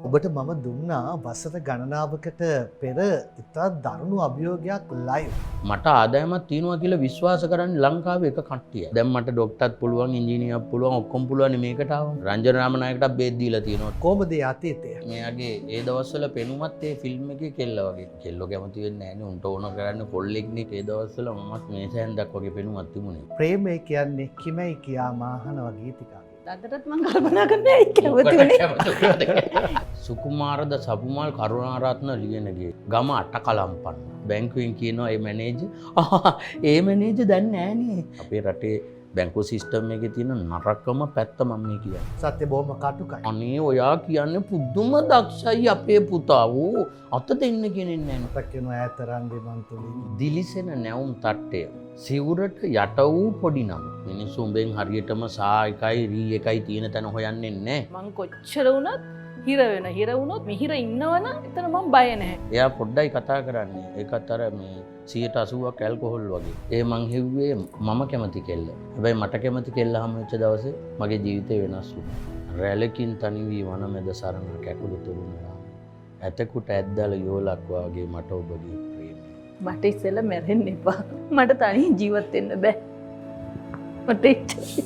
ඔබට මම දුන්නා වසර ගණනාවකට පෙර ඉතා දරුණු අභියෝගයක් ලයිව්. මට ආදායමක් තියෙනවා කියලා විශ්වාස කරන්නේ ලංකාවේ එක කට්ටිය. දැන් මට ඩොක්ටර්ත් පුළුවන්, ඉංජිනේරියක් පුළුවන්, ඔක්කොම පුළුවන් මේකට ආවම. රංජන රාමනායකටත් බේත් දීලා තියෙනවා. කොහොමද ඒ අතීතය? මෙයාගේ ඒ දවස්වල පෙනුමත් ඒ ෆිල්ම් එකේ කෙල්ල වගේ. කෙල්ලෝ කැමති වෙන්නේ නැහැ නේ. උන්ට ඕන කරන්නේ කොල්ලෙක්නේ. ඒ දවස්වල මමත් මේ සෑන්දක් වගේ පෙනුමක් තිබුණේ. ප්‍රේමය කියන්නේ කිමයි කියා මාහන වගේ ගීතිකාවක්. අදටත් මම කල්පනා කරන්නේ ඇයි කැමති උනේ. සුකුමාරද සපුමල් කරුණාරත්න ලියනගේ ගම අට කලම්පන්න. බැංකුවෙන් කියනවා ඒ මැනේජර් ඒ මැනේජර් දැන් නෑනේ. අපේ රටේ බැංකු සිස්ටම් එකේ තියෙන නරකම පැත්ත මම මේ කියන්නේ. සත්‍ය බොහොම කටුකයි. අනේ ඔයා කියන්නේ පුදුම දක්ෂයි අපේ පුතා. ඌ අත දෙන්න කෙනෙක් නෑ. මතක් වෙනවා ඈත රන්දේ මන්තුලි. දිලිසෙන නැවුම් තට්ටය. සිවුරට යට වූ පොඩි නම. මිනිස්සු උඹෙන් හරියටම සා එකයි රී එකයි තියෙන තැන හොයන්නේ නැහැ. මං කොච්චර වුණත් හිර වෙන. හිර වුණොත් මිහිර ඉන්නවනම් එතන මම බය නැහැ. එයා පොඩ්ඩයි කතා කරන්නේ. ඒකත් අර මේ 80%ක් ඇල්කොහොල් වගේ. ඒ මං හෙව්වේ මම කැමති කෙල්ල. හැබැයි මට කැමති කෙල්ල හම් වෙච්ච දවසේ මගේ ජීවිතේ වෙනස් වුණා. රැලකින් තනි වී වනමෙද සරණ කැකුළු තුරුනවා. ඇතෙකුට ඇද්දල යෝලක් වාගේ මට ඔබගේ ප්‍රේමය. මට ඉස්සෙල්ලා මැරෙන්න එපා. මට තනියෙන් ජීවත් වෙන්න බෑ. මට එච්චරයි.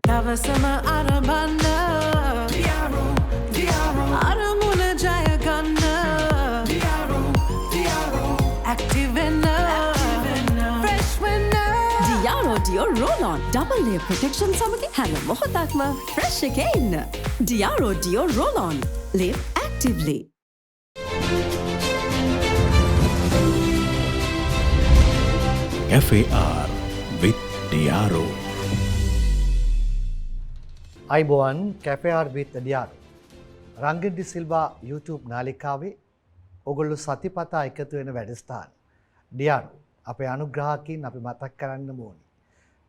දවසම අරබන්න අරමුණ ජයගන්න ඇක්ටිව් වෙන්න ෆ්‍රෙෂ් වෙන්න Diaro Dio Roll-On Double Layer Protection සමග හැම මොහොතක්ම ෆ්‍රෙෂ් එකේ ඉන්න. Diaro Dio Roll-On Live actively. Cafe R with Diaro. අයිබෝවන් කැපයාර් විත් ඩියාරෝ. රංගන් ඩි සිල්වා YouTube නාලිකාවේ ඔගොල්ලෝ සතිපතා එකතු වෙන වැඩස්ථාන. ඩියාරෝ අපේ අනුග්‍රහකින් අපි මතක් කරන්න ඕනි.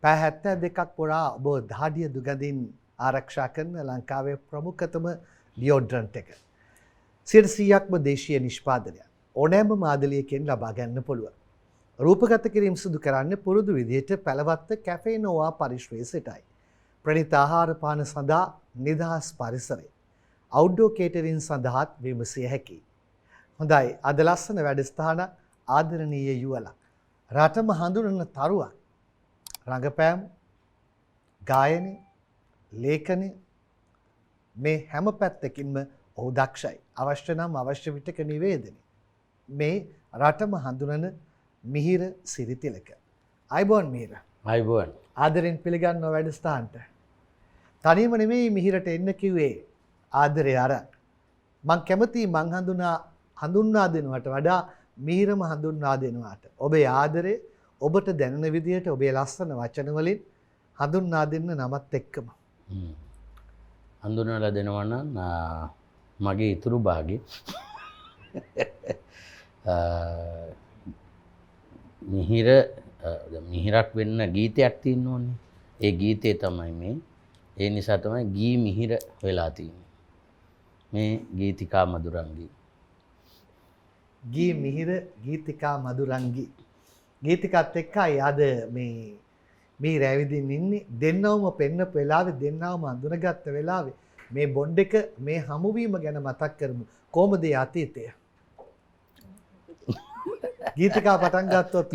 පැය 72ක් පුරා ඔබ දහඩිය දුගඳින් ආරක්ෂා කරන ලංකාවේ ප්‍රමුඛතම ඩියෝඩ්‍රන්ට් එක. 100%ක්ම දේශීය නිෂ්පාදනයක්. ඕනෑම මාදලියකින් ලබා ගන්න පුළුවන්. රූපගත කිරීම සිදු කරන්න පුරුදු විදිහට පැලවත්ත කැෆේ නෝවා පරිශ්‍රයේ ප්‍රණීත ආහාර පාන සඳහා නිදහස් පරිසරය. අවුට්ඩෝර් කේටරින් සඳහාත් විමසිය හැකියි. හොඳයි අද ලස්සන වැඩසටහන ආදරණීය යුවලා. රටම හඳුනන තරුවක්. රංගපෑම්, ගායනය, ලේඛනය මේ හැම පැත්තකින්ම ඔහු දක්ෂයි. අවශ්‍ය නම් අවශ්‍ය විටක නිවේදනය. මේ රටම හඳුනන මිහිර සිරිතිලක. අයිබෝන් මිහිර. අයිබෝන්. ආදරෙන් පිළිගන්නවා වැඩසටහනට. තනියම නෙමෙයි මිහිරට එන්න කිව්වේ ආදරේ අර. මං කැමති මං හඳුන්වා දෙනවට වඩා මිහිරම හඳුන්වා දෙනවාට. ඔබේ ආදරේ ඔබට දැනෙන විදිහට ඔබේ ලස්සන වචන වලින් හඳුන්වා දෙන්න නමත් එක්කම. හඳුන්වලා දෙනවා නම් මගේ ඉතුරු භාගේ මිහිරක් වෙන්න ගීතයක් තියෙන්න ඕනේ. ඒ ගීතේ තමයි මේ. ඒ නිසා තමයි ගී මිහිර වෙලා තියෙන්නේ. මේ ගීතිකා මధుරංගී. ගී මිහිර ගීතිකා මధుරංගී. ගීතිකත් එක්කයි අද මේ රැවිදින් ඉන්නේ. දෙන්නවම පෙන්නපු වෙලාවේ දෙන්නවම අඳුනගත්ත වෙලාවේ මේ බොන්ඩ් එක මේ හමුවීම ගැන මතක් කරමු. කොහොමද ඒ අතීතය? ගීතිකා පටන් ගත්තොත්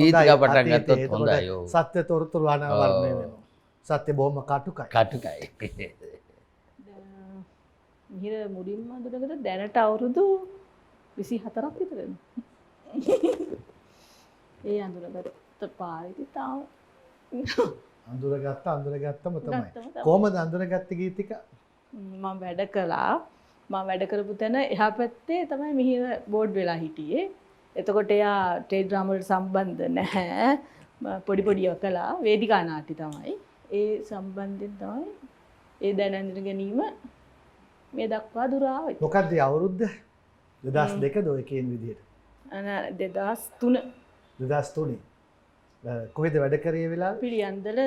හොඳයි. සත්‍ය තොරතුරු අනාවරණය වෙනවා. සත්‍ය බොහොම කටුකයි. මිහිර මුලින්ම අඳුනගත්ත දැනට අවුරුදු 24ක් විතර වෙනවා. ඒ අඳුනගත්ත පාරේදී තාම අඳුනගත්තම තමයි. කොහොමද අඳුනගත්තේ ගීතිකා? මම වැඩ කළා. මම වැඩ කරපු තැන එහා පැත්තේ තමයි මිහිර බෝඩ් වෙලා හිටියේ. එතකොට එයා ටෙලිග්‍රාම් වලට සම්බන්ධ නැහැ. පොඩි පොඩිව කළා. වේදිකා නාට්‍ය තමයි. ඒ සම්බන්ධයෙන් තමයි ඒ දැන අඳුන ගැනීම මේ දක්වා දුර ආවේ. මොකක්ද අවුරුද්ද? 2002ද ඔය කියන විදිහට? 2003. 2003. කොහෙද වැඩ කරේ වෙලාව? පිළියන්දල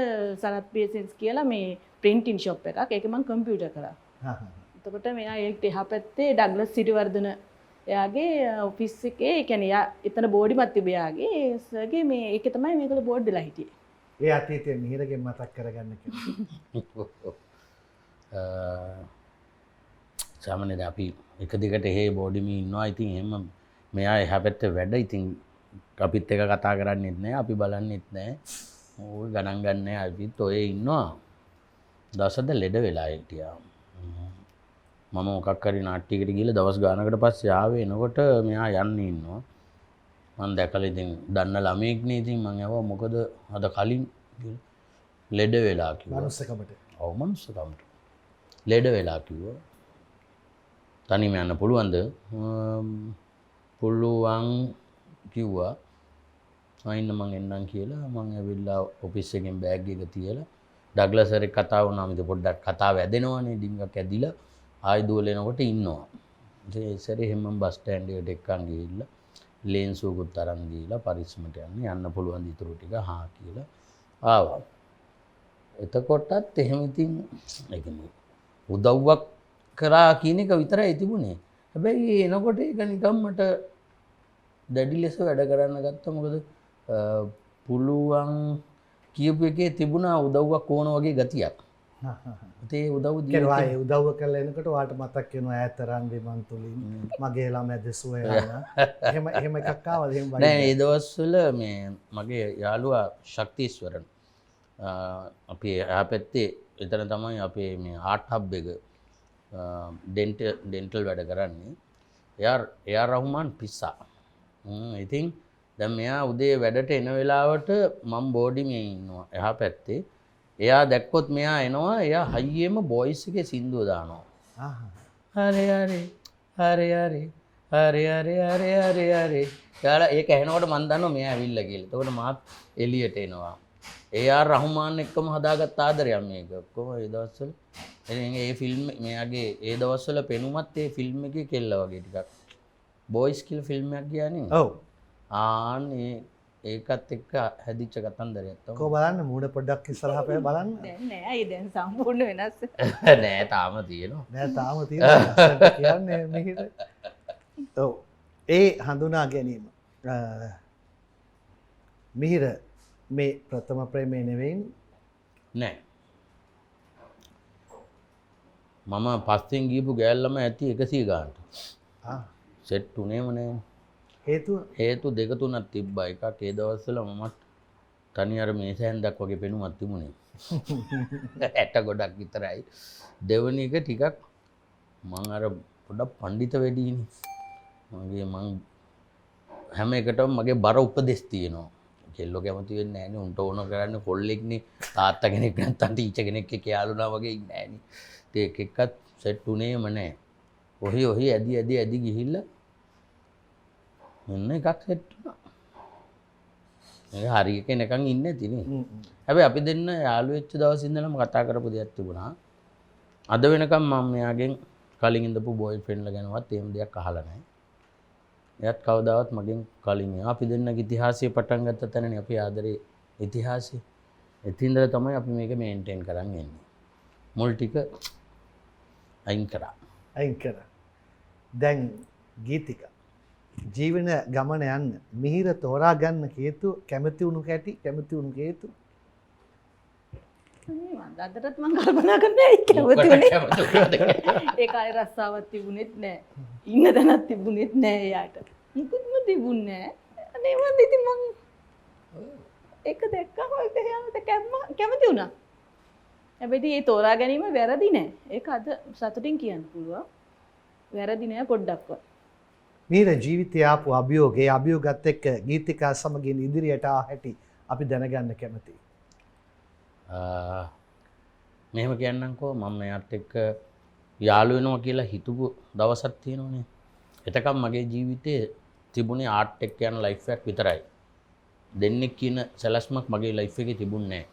සරත් පියසෙන්ස් කියලා මේ ප්‍රින්ටින් ෂොප් එකක්. ඒක මම කම්පියුටර් කරා. එතකොට මෙයා ඒකට එහා පැත්තේ ඩග්ලස් සිරිවර්ධන එයාගේ ඔෆිස් එකේ ඒ කියන්නේ එයා එතන බෝඩිමත් තිබේ එයාගේ සර්ගේ මේ ඒකේ තමයි මේගොල්ලෝ බෝඩ් වෙලා හිටියේ. ඒ අතීතයේ මිහිරගෙන් මතක් කරගන්න කියලා. සාමාන්‍යයෙන් අපි එක දිගට එහෙ බෝඩිමි ඉන්නවා. ඉතින් එහෙම මෙයා එහා පැත්තේ වැඩ. ඉතින් අපිත් එක කතා කරන්නේත් නැහැ. අපි බලන්නෙත් නැහැ. ඕක ගණන් ගන්න නැහැ. අපිත් ඔය ඉන්නවා. දවසද ලෙඩ වෙලා හිටියා. මම මොකක් හරි නාට්‍යයකට ගිහලා දවස් ගානකට පස්සේ ආවේ. එනකොට මෙයා යන්නේ ඉන්නවා. මම දැකලා ඉතින් දන්න ළමයෙක් නේ. ඉතින් මම ඇහුවා මොකද අද කලින් ලෙඩ වෙලා කිව්වා. මනුස්සකමට. ඔව් මනුස්සකමට. ලෙඩ වෙලා කිව්වා. තනියම යන්න පුළුවන්ද? පුළුවන් කිව්වා. අයින්න මං එන්නම් කියලා මං ඇවිල්ලා ඔෆිස් එකෙන් බෑග් එක තියලා ඩග්ලස් සර් එක්ක කතා වුණාම ඉතින් පොඩ්ඩක් කතාව ඇදෙනවනේ ඩිංගක් ඇදිලා ආයි දුවලෙනකොට ඉන්නවා. ඉතින් ඒ සැරේ හැමම බස් ස්ටෑන්ඩ් එකට එක්කන් ගිහිල්ලා ලේන්සුවකුත් අරන් දීලා පරිස්සමට යන්න පුළුවන් ඉතුරු ටික හා කියලා ආවා. එතකොටත් එහෙම ඉතින් ඒ කියන්නේ උදව්වක් කරා කියන එක විතරයි තිබුණේ. හැබැයි එනකොට ඒක නිකන් මට දැඩි ලෙස වැඩ කරන්න ගත්තා. මොකද පුළුවන් කියපු එකේ තිබුණා උදව්වක් ඕන වගේ ගතියක්. ඒ උදව් කෙරුවා ඒ උදව්ව කළා එනකොට වාට මතක් වෙනවා ඈතරන් විමන් තුලින් මගේ ළමයා දෙසුව යන. එහෙම එකක් ආවද එහෙම වගේ. නෑ ඒ දවස්වල මේ මගේ යාළුවා ශක්තිස්වරන් අපි එහා පැත්තේ එතන තමයි අපේ මේ ආර්ට් හබ් එක ඩෙන්ටල් වැඩ කරන්නේ. එයා රහුමාන් පිස්සා. ඉතින් දැන් මෙයා උදේ වැඩට එන වෙලාවට මම බෝඩිමේ ඉන්නවා එහා පැත්තේ. එයා දැක්කොත් මෙයා එනවා. එයා හයියෙම වොයිස් එකේ සින්දුව දානවා. හරි හරි හරි හරි හරි හරි හරි හරි හරි. යාලා ඒක ඇහෙනකොට මම දන්නවා මෙයා ඇවිල්ලා කියලා. එතකොට මාත් එළියට එනවා. ඒ.ආර්. රහ්මාන් එක්කම හදාගත්ත ආදරයක් මේක. ඔක්කොම ඒ දවස්වල. ඉතින් ඒ ෆිල්ම් මෙයාගේ ඒ දවස්වල පෙනුමත් ඒ ෆිල්ම් එකේ කෙල්ල වගේ ටිකක්. බොයිස් කියලා ෆිල්ම් එකක් ගියානේ. ඔව්. ඒකත් එක්ක හැදිච්ච කතන්දරයක් තමයි. කො බලන්න මූණ පොඩ්ඩක් ඉස්සරහා පය බලන්න. දැන් නෑ ඒ දැන් සම්පූර්ණ වෙනස්. නෑ තාම තියෙනවා. නෑ තාම තියෙනවා කියන්නේ මිහිර. ඔව්. ඒ හඳුනා ගැනීම. මිහිර මේ ප්‍රථම ප්‍රේමය නෙවෙයි නෑ. මම පස්සෙන් ගියපු ගෑල්ලම ඇති 100 ගානට. සෙට් උනේම නෑ. හේතු දෙක තුනක් තිබ්බා. එකක් ඒ දවස්වල මමත් තනි අර මේස හැන්දක් වගේ පෙනුමක් තිබුණේ. ඇට ගොඩක් විතරයි. දෙවෙනි එක ටිකක් මං අර පොඩක් පඬිත වෙඩීනේ. මං හැම එකටම මගේ බර උපදෙස් තියෙනවා. කෙල්ලෝ කැමති වෙන්නේ නෑනේ. උන්ට ඕන කරන්නේ කොල්ලෙක්නේ. තාත්තා කෙනෙක් නැත්තම් ටීචර් කෙනෙක් එක්ක යාළුනා වගේ ඉන්නේ නෑනේ. ඒක එක්කත් සෙට් උනේම නෑ. ඔහි ඇදි ගිහිල්ලා මෙන්න එකක් සෙට් වුණා. ඒක හරිය කෙනකන් ඉන්නේ නැතිනේ. හැබැයි අපි දෙන්න යාළු වෙච්ච දවස් ඉඳලම කතා කරපු දෙයක් තිබුණා. අද වෙනකම් මම මෙයාගෙන් කලින් ඉඳපු බෝයි ෆ්‍රෙන්ඩ්ලා ගැනවත් එහෙම දෙයක් අහලා නැහැ. එයාත් කවදාවත් මගෙන් කලින් අපි දෙන්නගේ ඉතිහාසය පටන් ගත්ත තැනනේ අපේ ආදරේ ඉතිහාසය. එතින්දලා තමයි අපි මේක මේන්ටේන් කරන් යන්නේ. මුල් ටික අයින් කරා. දැන් ගීතිකා ජීවන ගමන යන්න මිහිර තෝරා ගන්න හේතු කැමති වුණු හේතු අදටත් මං කල්පනා කරන්නේ ඒ කැමති වුණේ ඒ කාලේ රස්සාවක් තිබුණෙත් නෑ ඉන්න තැනක් තිබුණෙත් නෑ එයාට මුකුත්ම තිබුණේ නෑ අනේ මන් ඉතින් මං ඒක දැක්කම එයාට කැමති වුණා හැබැයි ඒ තෝරා ගැනීම වැරදි නෑ ඒක අද සතුටින් කියන්න පුළුවන් වැරදි නෑ පොඩ්ඩක්වත් මිහිර ජීවිතය ආපු අභියෝගේ අභියෝගත් එක්ක ගීතිකා සමගින් ඉදිරියට ආ හැටි අපි දැනගන්න කැමතියි. මෙහෙම කියන්නම්කෝ මම එයාත් එක්ක යාළු වෙනවා කියලා හිතුව දවසක් තියෙනවනේ. එතකම් මගේ ජීවිතේ තිබුණේ ආර්ට් එක්ක යන ලයිෆ් එකක් විතරයි. දෙන්නෙක් කියන සැලැස්මක් මගේ ලයිෆ් එකේ තිබුණේ නැහැ.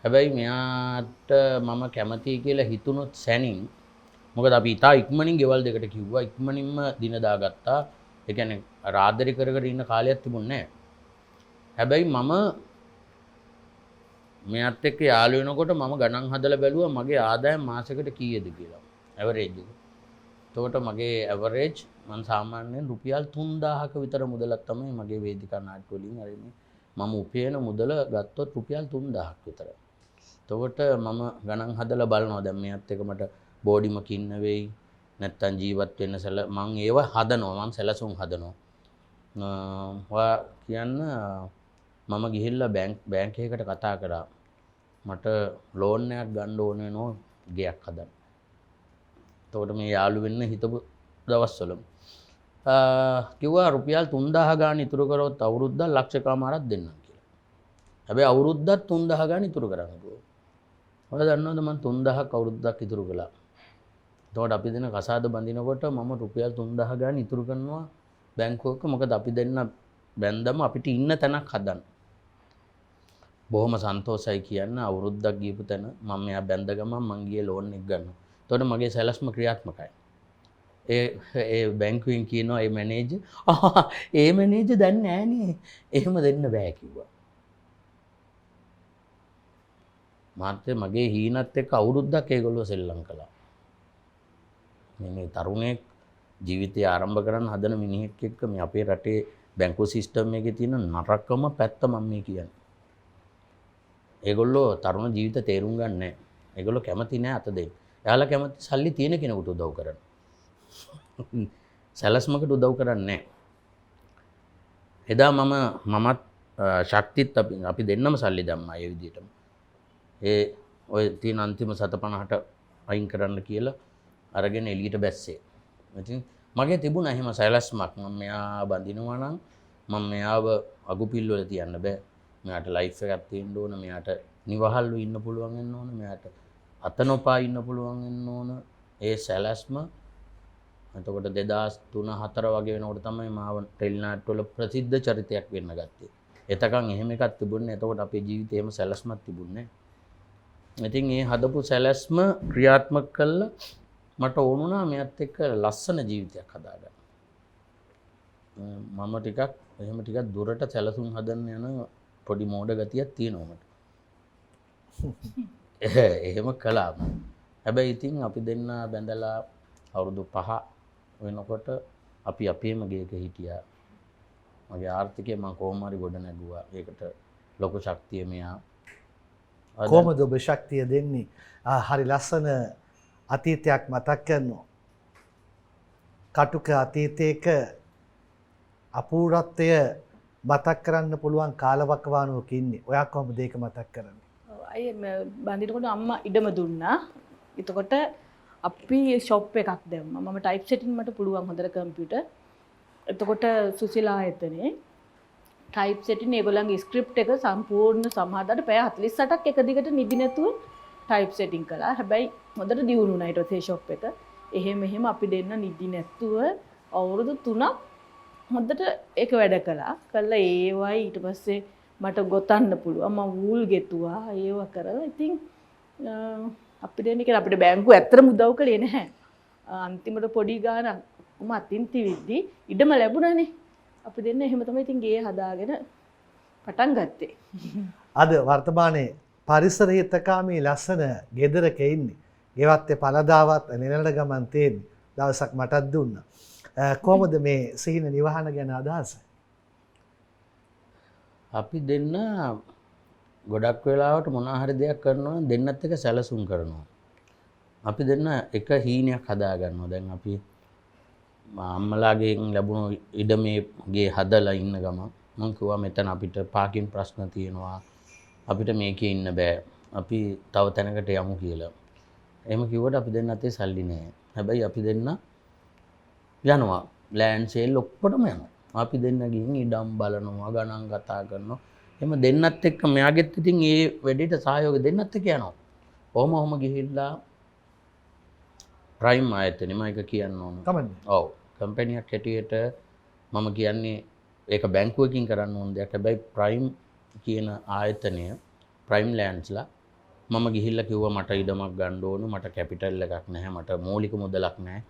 හැබැයි මෙයාට මම කැමතියි කියලා හිතුනොත් සැනින් මොකද අපි ඉතා ඉක්මනින් ගෙවල් දෙකට කිව්වා ඉක්මනින්ම දින දාගත්තා. ඒ කියන්නේ ආදරේ කර ඉන්න කාලයක් තිබුණේ නැහැ. හැබැයි මම මෙයත් එක්ක යාළු වෙනකොට මම ගණන් හදලා බැලුවා මගේ ආදායම මාසෙකට කීයද කියලා. ඇවරේජ් එක. එතකොට මගේ ඇවරේජ් මම සාමාන්‍යයෙන් රුපියල් 3000ක විතර මුදලක් තමයි මගේ වේදිකා නාට්‍ය වලින් අරන්නේ. මම උපයන මුදල ගත්තොත් රුපියල් 3000ක් විතර. එතකොට මම ගණන් හදලා බලනවා දැන් මෙයත් එක්ක මට බෝඩිමක ඉන්න වෙයි නැත්තම් ජීවත් වෙන්න මම ඒව හදනවා මම සැලසුම් හදනවා. ඔයා කියන්න මම ගිහිල්ලා බැංක් එකකට කතා කරා මට ලෝන් එකක් ගන්න ඕන වෙනවා ගෙයක් හදන්න. එතකොට මේ යාළු වෙන්න හිතපු දවස්වල කිව්වා රුපියල් 3000 ගාන ඉතුරු කරොත් අවුරුද්දක් ලක්ෂකමාරක් දෙන්නම් කියලා. හැබැයි අවුරුද්දක් 3000 ගාන ඉතුරු කරන්න කිව්වා. ඔයා දන්නවද මම 3000ක් අවුරුද්දක් ඉතුරු කළා. එතකොට අපි දෙන කසාද බඳිනකොට මම රුපියල් 3000 ගාන ඉතුරු කරනවා බැංකුවක. මොකද අපි දෙන්න බැන්දම අපිට ඉන්න තැනක් හදන්න. බොහොම සන්තෝෂයි කියන්න අවුරුද්දක් ගියපු තැන මම එයා බැන්ද ගමන් මං ගියේ ලෝන් එක ගන්නවා. එතකොට මගේ සැලැස්ම ක්‍රියාත්මකයි. ඒ බැංකුවෙන් කියනවා ඒ මැනේජර් දන්නේ නෑනේ එහෙම දෙන්න බෑ කිව්වා. මාත්‍ය මගේ හීනත් එක්ක අවුරුද්දක් ඒගොල්ලෝ සෙල්ලම් කළා. මේ තරුණයෙක් ජීවිතය ආරම්භ කරන්න හදන මිනිහෙක් එක්ක මේ අපේ රටේ බැංකු සිස්ටම් එකේ තියෙන නරකම පැත්ත මම මේ කියන්නේ. ඒගොල්ලෝ තරුණ ජීවිත තේරුම් ගන්න නැහැ. ඒගොල්ලෝ කැමති නැහැ අත දෙන්න. එයාලා කැමති සල්ලි තියෙන කෙනෙකුට උදව් කරන්න. සැලස්මකට උදව් කරන්නේ නැහැ. එදා මමත් ශක්තිත් අපි දෙන්නම සල්ලි දැම්මා ඒ විදිහටම. ඔය තියෙන අන්තිම 750ට අයින් කරන්න කියලා අරගෙන එළියට බැස්සේ. ඉතින් මගේ තිබුණා එහෙම සැලස්මක් මම මෙයා බඳිනවා නම් මම මෙයාව අගුපිල් වල තියන්න බෑ. මෙයාට ලයිෆ් එකක් තියෙන්න ඕන. මෙයාට නිවහල්ව ඉන්න පුළුවන් වෙන්න ඕන. මෙයාට අත නොපා ඉන්න පුළුවන් වෙන්න ඕන. ඒ සැලස්ම එතකොට 2003-4 වගේ වෙනකොට තමයි මාව ටෙලිනාට්‍ය වල ප්‍රසිද්ධ චරිතයක් වෙන්න ගත්තේ. එතකන් එහෙම එකක් තිබුණේ. එතකොට අපේ ජීවිතේ එහෙම සැලස්මක් තිබුණේ නැහැ. ඉතින් ඒ හදපු සැලැස්ම ක්‍රියාත්මක කළා මට ඕනුණා මෙයත් එක්ක ලස්සන ජීවිතයක් හදාගන්න. මම ටිකක් දුරට සැලසුම් හදන්න යන පොඩි මෝඩ ගතියක් තියෙනවා මට. එහෙම කළා. හැබැයි ඉතින් අපි දෙන්න බැඳලා අවුරුදු 5 වෙනකොට අපි අපේම ගේක හිටියා. මගේ ආර්ථිකය මම කොහොම හරි ගොඩ නැගුවා. ඒකට ලොකු ශක්තිය මෙයා. කොහොමද ඔබ ශක්තිය දෙන්නේ? හරි ලස්සන අතීතයක් මතක් කරනවා. කටුක අතීතයක අපූර්වත්වය මතක් කරන්න පුළුවන් කාලවකවානුවක ඉන්නේ. ඔයා කොහොමද ඒක මතක් කරන්නේ? අය බඳිනකොට අම්මා ඉඩම දුන්නා. එතකොට අපි ෂොප් එකක් දැම්මා. මම ටයිප් සෙටින් මට පුළුවන් හොඳට කම්පියුටර්. එතකොට සුසිලා ආයතනේ ටයිප් සෙටින් ඒගොල්ලන්ගේ ස්ක්‍රිප්ට් එක සම්පූර්ණ සමහරවිට පැය 48ක් එක දිගට නිදි නැතුව ටයිප් සෙටින් කළා. හැබැයි හොඳට දියුණු වුණා ඊට පස්සේ ෂොප් එක. එහෙම අපි දෙන්න නිදි නැතුව අවුරුදු 3ක් හොඳට ඒක වැඩ කළා. කළා ඒවයි ඊට පස්සේ මට ගොතන්න පුළුවන්. මම වූල් ගෙතුවා. ඒව කරලා ඉතින් අපි දෙන්නේ කියලා අපිට බැංකුව ඇත්තටම උදව් කළේ නැහැ. අන්තිමට පොඩි ගානක් මම අතින් තිවිද්දි ඉඩම ලැබුණානේ. අපි දෙන්න එහෙම තමයි ඉතින් ගේ හදාගෙන පටන් ගත්තේ. අද වර්තමානයේ පරිසර හිතකාමී ලස්සන ගෙදරක ඉන්නේ. ගෙවත්තේ පළදාවත් නිලන ගමන් තියෙන්නේ. දවසක් මටත් දුන්නා. කොහොමද මේ සිහින නිවහන ගැන අදහස? අපි දෙන්න ගොඩක් වෙලාවට මොනවා හරි දෙයක් කරනවා නම් දෙන්නත් එක සැලසුම් කරනවා. අපි දෙන්න එක හීනයක් හදා ගන්නවා. දැන් අපි අම්මලාගෙන් ලැබුණු ඉඩමේ හදලා ඉන්න ගම මම කිව්වා මෙතන අපිට පාකින් ප්‍රශ්න තියෙනවා. අපිට මේකේ ඉන්න බෑ. අපි තව තැනකට යමු කියලා. එහෙම කිව්වට අපි දෙන්න අතේ සල්ලි නැහැ. හැබැයි අපි දෙන්න යනවා. ලෑන්ඩ් සේල් ඔක්කොටම යනවා. අපි දෙන්න ගිහින් ඉඩම් බලනවා, ගණන් කතා කරනවා. එහෙම දෙන්නත් එක්ක මෙයාගෙත් ඉතින් ඒ වැඩේට සහයෝගය දෙන්නත් එක්ක යනවා. ඔහොම ගිහිල්ලා ප්‍රයිම් ආයතනෙ මම එක කියන්න ඕන. කමන්නේ. ඔව්. කම්පැනියක් හැටියට මම කියන්නේ ඒක බැංකුවකින් කරන්න ඕන දෙයක්. හැබැයි ප්‍රයිම් කියන ආයතනය ප්‍රයිම් ලෑන්ඩ්ස්ලා මම ගිහිල්ලා කිව්වා මට ඉඩමක් ගන්න ඕන. මට කැපිටල් එකක් නැහැ. මට මූලික මුදලක් නැහැ.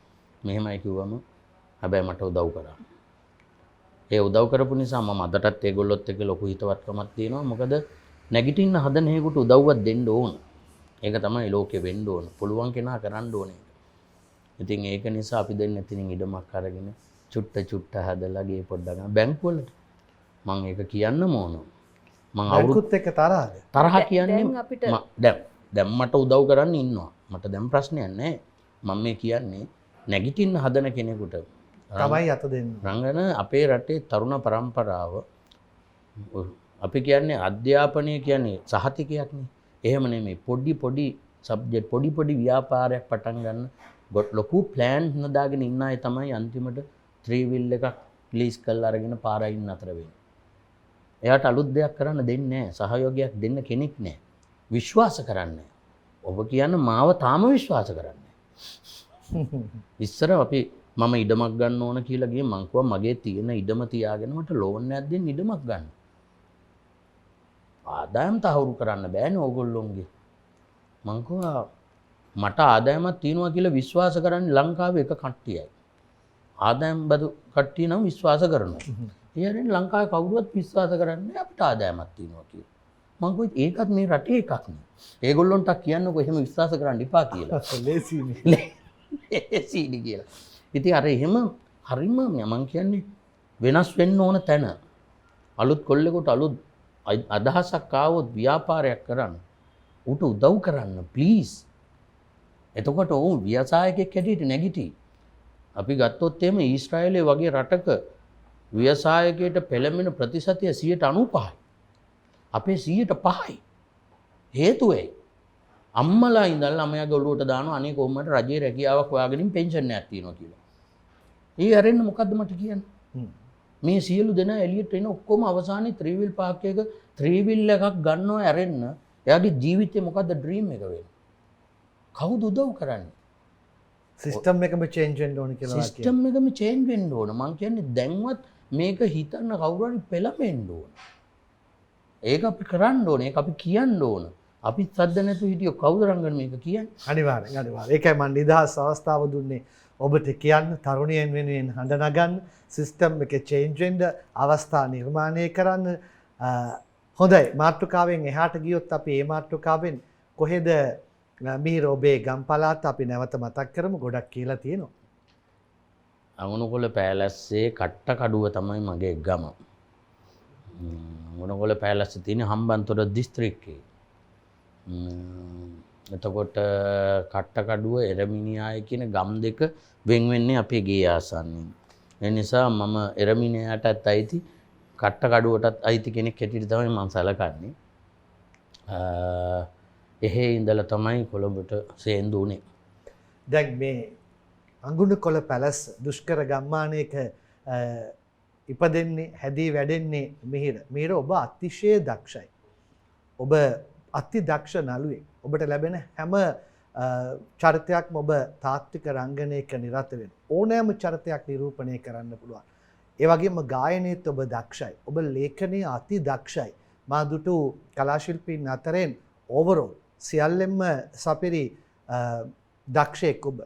මෙහෙමයි කිව්වම හැබැයි මට උදව් කරා. ඒ උදව් කරපු නිසා මම අදටත් ඒගොල්ලොත් එක්ක ලොකු හිතවත්කමක් තියෙනවා. මොකද නැගිටින්න හදන හේකුට උදව්වක් දෙන්න ඕන. ඒක තමයි ලෝකෙ වෙන්න ඕන. පුළුවන් කෙනා කරන්න ඕනේ. ඉතින් ඒක නිසා අපි දෙන්න එතනින් ඉඩමක් අරගෙන චුට්ට හදලා ගේ පොඩ්ඩක් බැංකුවලට මම ඒක කියන්නම ඕන. මම බැංකුත් එක්ක තරහද? තරහ කියන්නේ දැන් අපිට දැන් මට උදව් කරන්න ඉන්නවා. මට දැන් ප්‍රශ්නයක් නැහැ. මම මේ කියන්නේ නැගිටින්න හදන කෙනෙකුට තමයි අත දෙන්න. රංගන අපේ රටේ තරුණ පරම්පරාව අපි කියන්නේ අධ්‍යාපනය කියන්නේ සහතිකයක් නේ. එහෙම නෙමෙයි පොඩි සබ්ජෙක්ට් පොඩි ව්‍යාපාරයක් පටන් ගන්න ලොකු ප්ලෑන් හදාගෙන ඉන්න අය තමයි අන්තිමට 3 wheel එකක් ලීස් කරලා අරගෙන පාරයින් අතර වෙන්නේ. එයාට අලුත් දෙයක් කරන්න දෙන්නේ නැහැ. සහයෝගයක් දෙන්න කෙනෙක් නැහැ. විශ්වාස කරන්නේ. ඔබ කියන මාව තාම විශ්වාස කරන්නේ. ඉස්සර අපි මම ඉඩමක් ගන්න ඕන කියලා ගියේ මං කිව්වා මගේ තියෙන ඉඩම තියාගෙන මට ලෝන් එකක් දෙන්න ඉඩමක් ගන්න. ආදායම් තහවුරු කරන්න බෑනේ ඕගොල්ලොන්ගේ. මං කිව්වා මට ආදායමක් තියෙනවා කියලා විශ්වාස කරන්නේ ලංකාවේ එක කට්ටියයි. ආදායම් බදු කට්ටිය නම් විශ්වාස කරනවා. ඊයරින් ලංකාවේ කවුරුවත් විශ්වාස කරන්නේ අපිට ආදායමක් තියෙනවා කියලා. මං කිව්වා ඒකත් මේ රටේ එකක් නේ. ඒගොල්ලොන්ට කියන්නකෝ එහෙම විශ්වාස කරන්න එපා කියලා. ලේසිනේ. ලේසිනේ කියලා. ඉතින් අර එහෙම හරිම මම කියන්නේ වෙනස් වෙන්න ඕන තැන. අලුත් කොල්ලෙකුට අලුත් අදහසක් ආවොත් ව්‍යාපාරයක් කරන්න. ඌට උදව් කරන්න ප්ලීස්. එතකොට ඌ ව්‍යවසායකයෙක් හැටියට නැගිටි. අපි ගත්තොත් එහෙම ඊශ්‍රායලයේ වගේ රටක ව්‍යවසායකයට පෙළඹෙන ප්‍රතිශතය 95යි. අපේ 105යි. හේතුව ඒ අම්මලා ඉඳලා ළමයාගේ ඔළුවට දානවා අනේ කොහොමද රජයේ රැකියාවක් හොයාගෙන පෙන්ෂන් එකක් තියෙනවා කියලා. ඒ අරෙන්න මොකද්ද මට කියන්නේ? මේ සියලු දෙනා එළියට එන ඔක්කොම අවසානයේ 3 wheel park එක 3 wheel එකක් ගන්නවා ඇරෙන්න. එයාගේ ජීවිතේ මොකද්ද ඩ්‍රීම් එක වෙන්නේ? කවුද උදව් කරන්නේ? සිස්ටම් එකම චේන්ජ් වෙන්න ඕන කියලා කියනවා. සිස්ටම් එකම චේන්ජ් වෙන්න ඕන. මං කියන්නේ දැන්වත් මේක හිතන්න කවුරු හරි පෙළඹෙන්න ඕන. ඒක අපි කරන්න ඕන. ඒක අපි කියන්න ඕන. අපි සද්ද නැතුව හිටියෝ කවුද රංගන මේක කියන්නේ? අනිවාර්යෙන්. ඒකයි මම නිදහස් අවස්ථාව දුන්නේ ඔබට කියන්න තරුණයන් වෙනුවෙන් හඬ නගන්න සිස්ටම් එකේ චේන්ජ් වෙන්න අවස්ථා නිර්මාණය කරන්න. හොඳයි මාතෘකාවෙන් එහාට ගියොත් අපි මේ මාතෘකාවෙන් කොහෙද මිහිර ඔබේ ගම් පළාත අපි නැවත මතක් කරමු. ගොඩක් කියලා තියෙනවා. අඟුණුකොළ පෑලැස්සේ කට්ටකඩුව තමයි මගේ ගම. අඟුණුකොළ පෑලැස්සේ තියෙන හම්බන්තොට දිස්ත්‍රික්කයේ. එතකොට කට්ටකඩුව එරමිනියාය කියන ගම් දෙක වෙන් වෙන්නේ අපේ ගේ ආසන්නෙන්. ඒ නිසා මම එරමිනියාටත් අයිති කට්ටකඩුවටත් අයිති කෙනෙක් හැටියට තමයි මම සැලකන්නේ. එහෙ ඉඳලා තමයි කොළඹට සේන්දු උනේ. දැන් මේ අඟුණුකොළ පැලැස්ස දුෂ්කර ගම්මානයක ඉපදෙන්නේ හැදී වැඩෙන්නේ මිහිර ඔබ අතිශය දක්ෂයි. ඔබ අති දක්ෂ නළුවෙක්. ඔබට ලැබෙන හැම චරිතයක්ම ඔබ තාත්වික රංගනයක නිරත වෙන. ඕනෑම චරිතයක් නිරූපණය කරන්න පුළුවන්. ඒ වගේම ගායනයේත් ඔබ දක්ෂයි. ඔබ ලේඛනයේ අති දක්ෂයි. මා දුටු කලාශිල්පීන් අතරින් ඕවරෝල් සියල්ලෙන්ම සපිරි දක්ෂයෙක් ඔබ.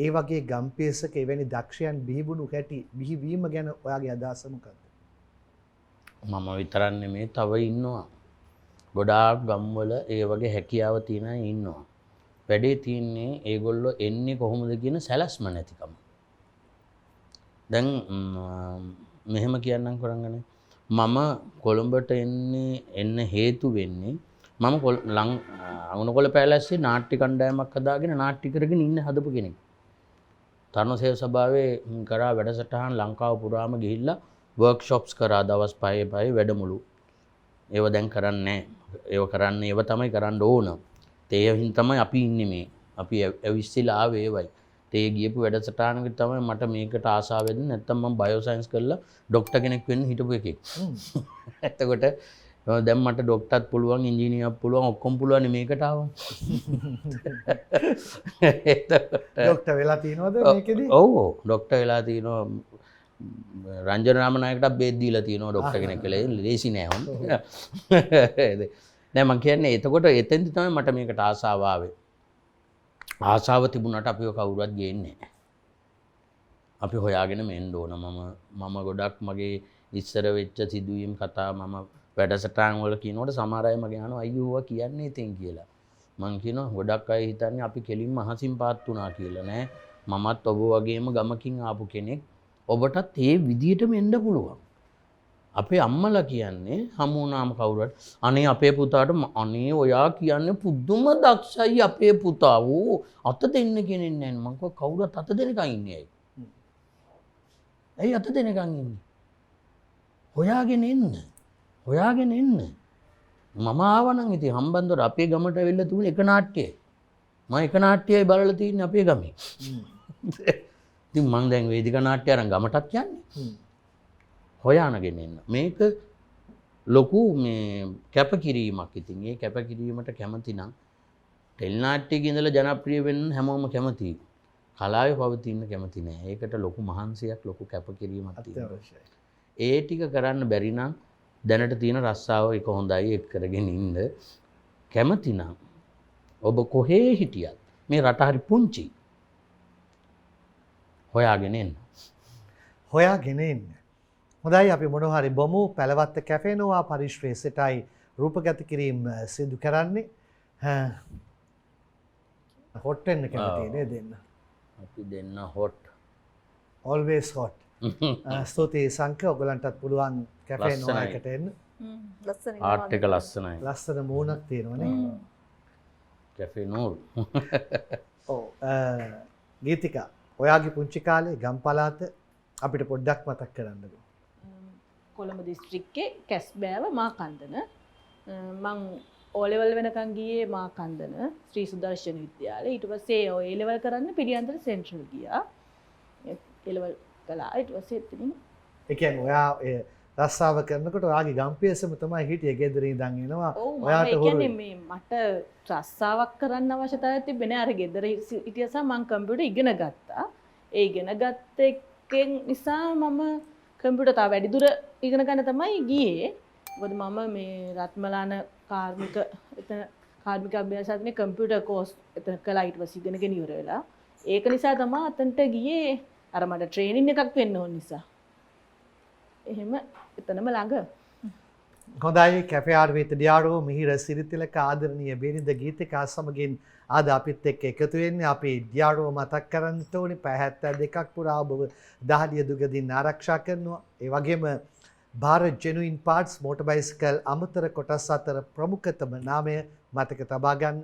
ඒ වගේ ගම්පියසක එවැනි දක්ෂයන් බිහිවුණු හැටි බිහිවීම ගැන ඔයාගේ අදහස මොකක්ද? මම විතරක් නෙමෙයි තව ඉන්නවා. ගොඩාක් ගම්වල ඒ වගේ හැකියාව තියෙන අය ඉන්නවා. වැඩේ තියෙන්නේ ඒගොල්ලෝ එන්නේ කොහොමද කියන සැලැස්ම නැතිකම. දැන් මෙහෙම කියන්නම් කරංගනේ. මම කොළඹට එන්න හේතු වෙන්නේ මම අඟුණුකොළ පෑලැස්සේ නාට්‍ය කණ්ඩායමක් හදාගෙන නාට්‍ය කරගෙන ඉන්න හදපු කෙනෙක්. තරුණ සේව සභාවේ කරා වැඩසටහන් ලංකාව පුරාම ගිහිල්ලා වර්ක්ෂොප්ස් කරා දවස් 5 වැඩමුළු. ඒව දැන් කරන්නේ නැහැ. ඒව කරන්නේ ඒව තමයි කරන්න ඕන. ඒ හින්දා තමයි අපි ඉන්නේ මේ. අපි ඇවිස්සලා ආවේ ඒවයි. ඒ ගියපු වැඩසටහනකට තමයි මට මේකට ආසාව වෙන්නේ. නැත්තම් මම බයෝ සයන්ස් කරලා ડોක්ටර් කෙනෙක් වෙන්න හිටපු එකෙක්. එතකොට දැන් මට ડોක්ටර්ත් පුළුවන්, ඉංජිනේරියක් පුළුවන්, ඔක්කොම පුළුවන් මේකට ආවම. ડોක්ටර් වෙලා තියෙනවද මේකෙදි? ඔව් ડોක්ටර් වෙලා තියෙනවා. රංජන රාමනායකට බේත් දීලා තියෙනවා ડોක්ටර් කෙනෙක් කියලා. ලේසි නෑ හොම්. නෑ මං කියන්නේ එතකොට එතෙන්දි තමයි මට මේකට ආසාව ආවේ. ආසාව තිබුණාට අපිව කවුරුවත් ගේන්නේ නෑ. අපි හොයාගෙන මෙන්න ඕන. මම ගොඩක් මගේ ඉස්සර වෙච්ච සිදුවීම් කතා මම වැඩසටහන් වල කියනකොට සමහර අය මගේ අහනවා අයියෝ ඔවා කියන්නේ ඉතින් කියලා. මං කියනවා ගොඩක් අය හිතන්නේ අපි කෙලින්ම අහසින් පාත් වුණා කියලා නෑ. මමත් ඔබ වගේම ගමකින් ආපු කෙනෙක්. ඔබටත් ඒ විදිහටම එන්න පුළුවන්. අපේ අම්මලා කියන්නේ හමු වුණාම කවුරුත් අනේ අපේ පුතාට අනේ ඔයා කියන්නේ පුදුම දක්ෂයි අපේ පුතා. ඕ අත දෙන්න කෙනෙක් නෑ. මං කිව්වා කවුරුත් අත දෙනකන් ඉන්නේ ඇයි? ඇයි අත දෙනකන් ඉන්නේ? හොයාගෙන එන්න. හොයාගෙන එන්න. මම ආවනම් ඉතින් හම්බන්තොට අපේ ගමට ඇවිල්ලා තිබුණේ එක නාට්‍යයයි. මම එක නාට්‍යයයි බලලා තින්නේ අපේ ගමේ. ඉතින් මං දැන් වේදිකා නාට්‍ය අරන් ගමටත් යන්නේ. හොයානගෙන එන්න. මේක ලොකු මේ කැපකිරීමක්. ඉතින් ඒ කැපකිරීමට කැමති නම් ටෙලි නාට්‍යයක ඉඳලා ජනප්‍රිය වෙන්න හැමෝම කැමතියි. කලාවේ පවතින්න කැමති නෑ. ඒකට ලොකු මහන්සියක් ලොකු කැපකිරීමක් තියෙනවා. ඒ ටික කරන්න බැරි නම් දැනට තියෙන රස්සාව එක හොඳයි ඒක කරගෙන ඉන්න. කැමති නම් ඔබ කොහේ හිටියත් මේ රට හරි පුංචි. හොයාගෙන එන්න. හොයාගෙන එන්න. හොඳයි අපි මොනවා හරි බොමු පැලවත්ත කැෆේ නෝවා පරිශ්‍රයේටයි රූපගත කිරීම සිදු කරන්නේ. හොට් වෙන්න කැමතියි නේද දෙන්න? අපි දෙන්න හොට්. always hot. ස්තුතියි සංක ඔයගලන්ටත් පුළුවන් කැෆේ නෝවා එකට එන්න. ලස්සන ආර්ට් එක ලස්සනයි. ලස්සන මූණක් තියෙනවනේ. කැෆේ නූර්. ඔව් ගීතිකා ඔයාගේ පුංචි කාලේ ගම්පලාත අපිට පොඩ්ඩක් මතක් කරන්නකෝ. කොළඹ දිස්ත්‍රික්කේ කැස්බෑව මාකන්දන මං ඕලෙවල් වෙනකන් ගියේ මාකන්දන ශ්‍රී සුදර්ශන විද්‍යාලේ. ඊට පස්සේ ඔය A-level කරන්න පිළියන්දර සෙන්ට්‍රල් ගියා. A-level කළා. ඊට පස්සේ එතනින් ඒ කියන්නේ ඔයා ඒ රස්සාව කරනකොට ඔයාගේ ගම්පියසම තමයි හිටියේ ගෙදර ඉඳන් එනවා. ඔයාට හොරුයි. මේ මට රස්සාවක් කරන්න අවශ්‍යතාවයක් තිබෙන්නේ අර ගෙදර හිටියසා මං කම්පියුටර් ඉගෙන ගත්තා. ඒ ඉගෙන ගත්ත එකෙන් නිසා මම කම්පියුටර් තා වැඩි දුර ඉගෙන ගන්න තමයි ගියේ. මොකද මම මේ රත්මලාන කාර්මික එතන කාර්මික අභ්‍යාසාත්මේ කම්පියුටර් කෝස් එතන කළා. ඊට පස්සේ ඉගෙනගෙන ඉවර වෙලා ඒක නිසා තමයි අතනට ගියේ. අර මට ට්‍රේනින් එකක් වෙන්න ඕන නිසා. එහෙම එතනම ළඟ. හොඳයි කැෆේ ආර් විත් ඩියාරෝ මිහිර සිරිතිලක ආදරණීය බේරිඳ ගීතිකා සමගින් අද අපිත් එක්ක එකතු වෙන්නේ. අපි ඩියාරෝ මතක් කරන්න ඕනේ පැය 72ක් පුරා ඔබ දහඩිය දුගදින් ආරක්ෂා කරනවා. ඒ වගේම Bharat genuine parts motor bicycle අමතර කොටස් අතර ප්‍රමුඛතම නාමය මතක තබා ගන්න.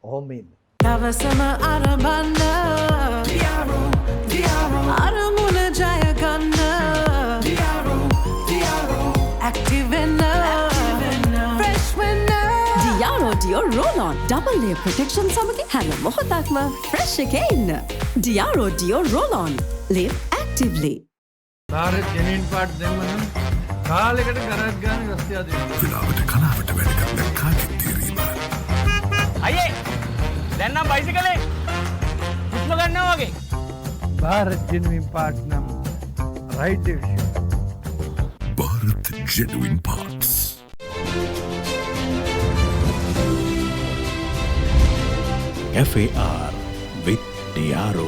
ඔහොම ඉන්න. දවසම අරබන්න අරමුණ ජය ගන්න ඇක්ටිව් වෙන්න ෆ්‍රෙෂ් වෙන්න Dior Roll-On double layer protection සමග හැම මොහොතක්ම fresh එකේ ඉන්න. Dior Roll-On live actively. Bharat genuine part දෙන්න නම් කාලෙකට ගරක් ගන්න රස්තියා දෙන්න. වෙලාවට කලාවට වැඩ කරන කාලෙත් තීරීම. අයියේ දැන් නම් බයිසිකලේ හුස්ම ගන්නවා වගේ. භාරත් ජෙනුයින් පාට් නම් right division. Bharat Genuine Parts. FAR with Diaro.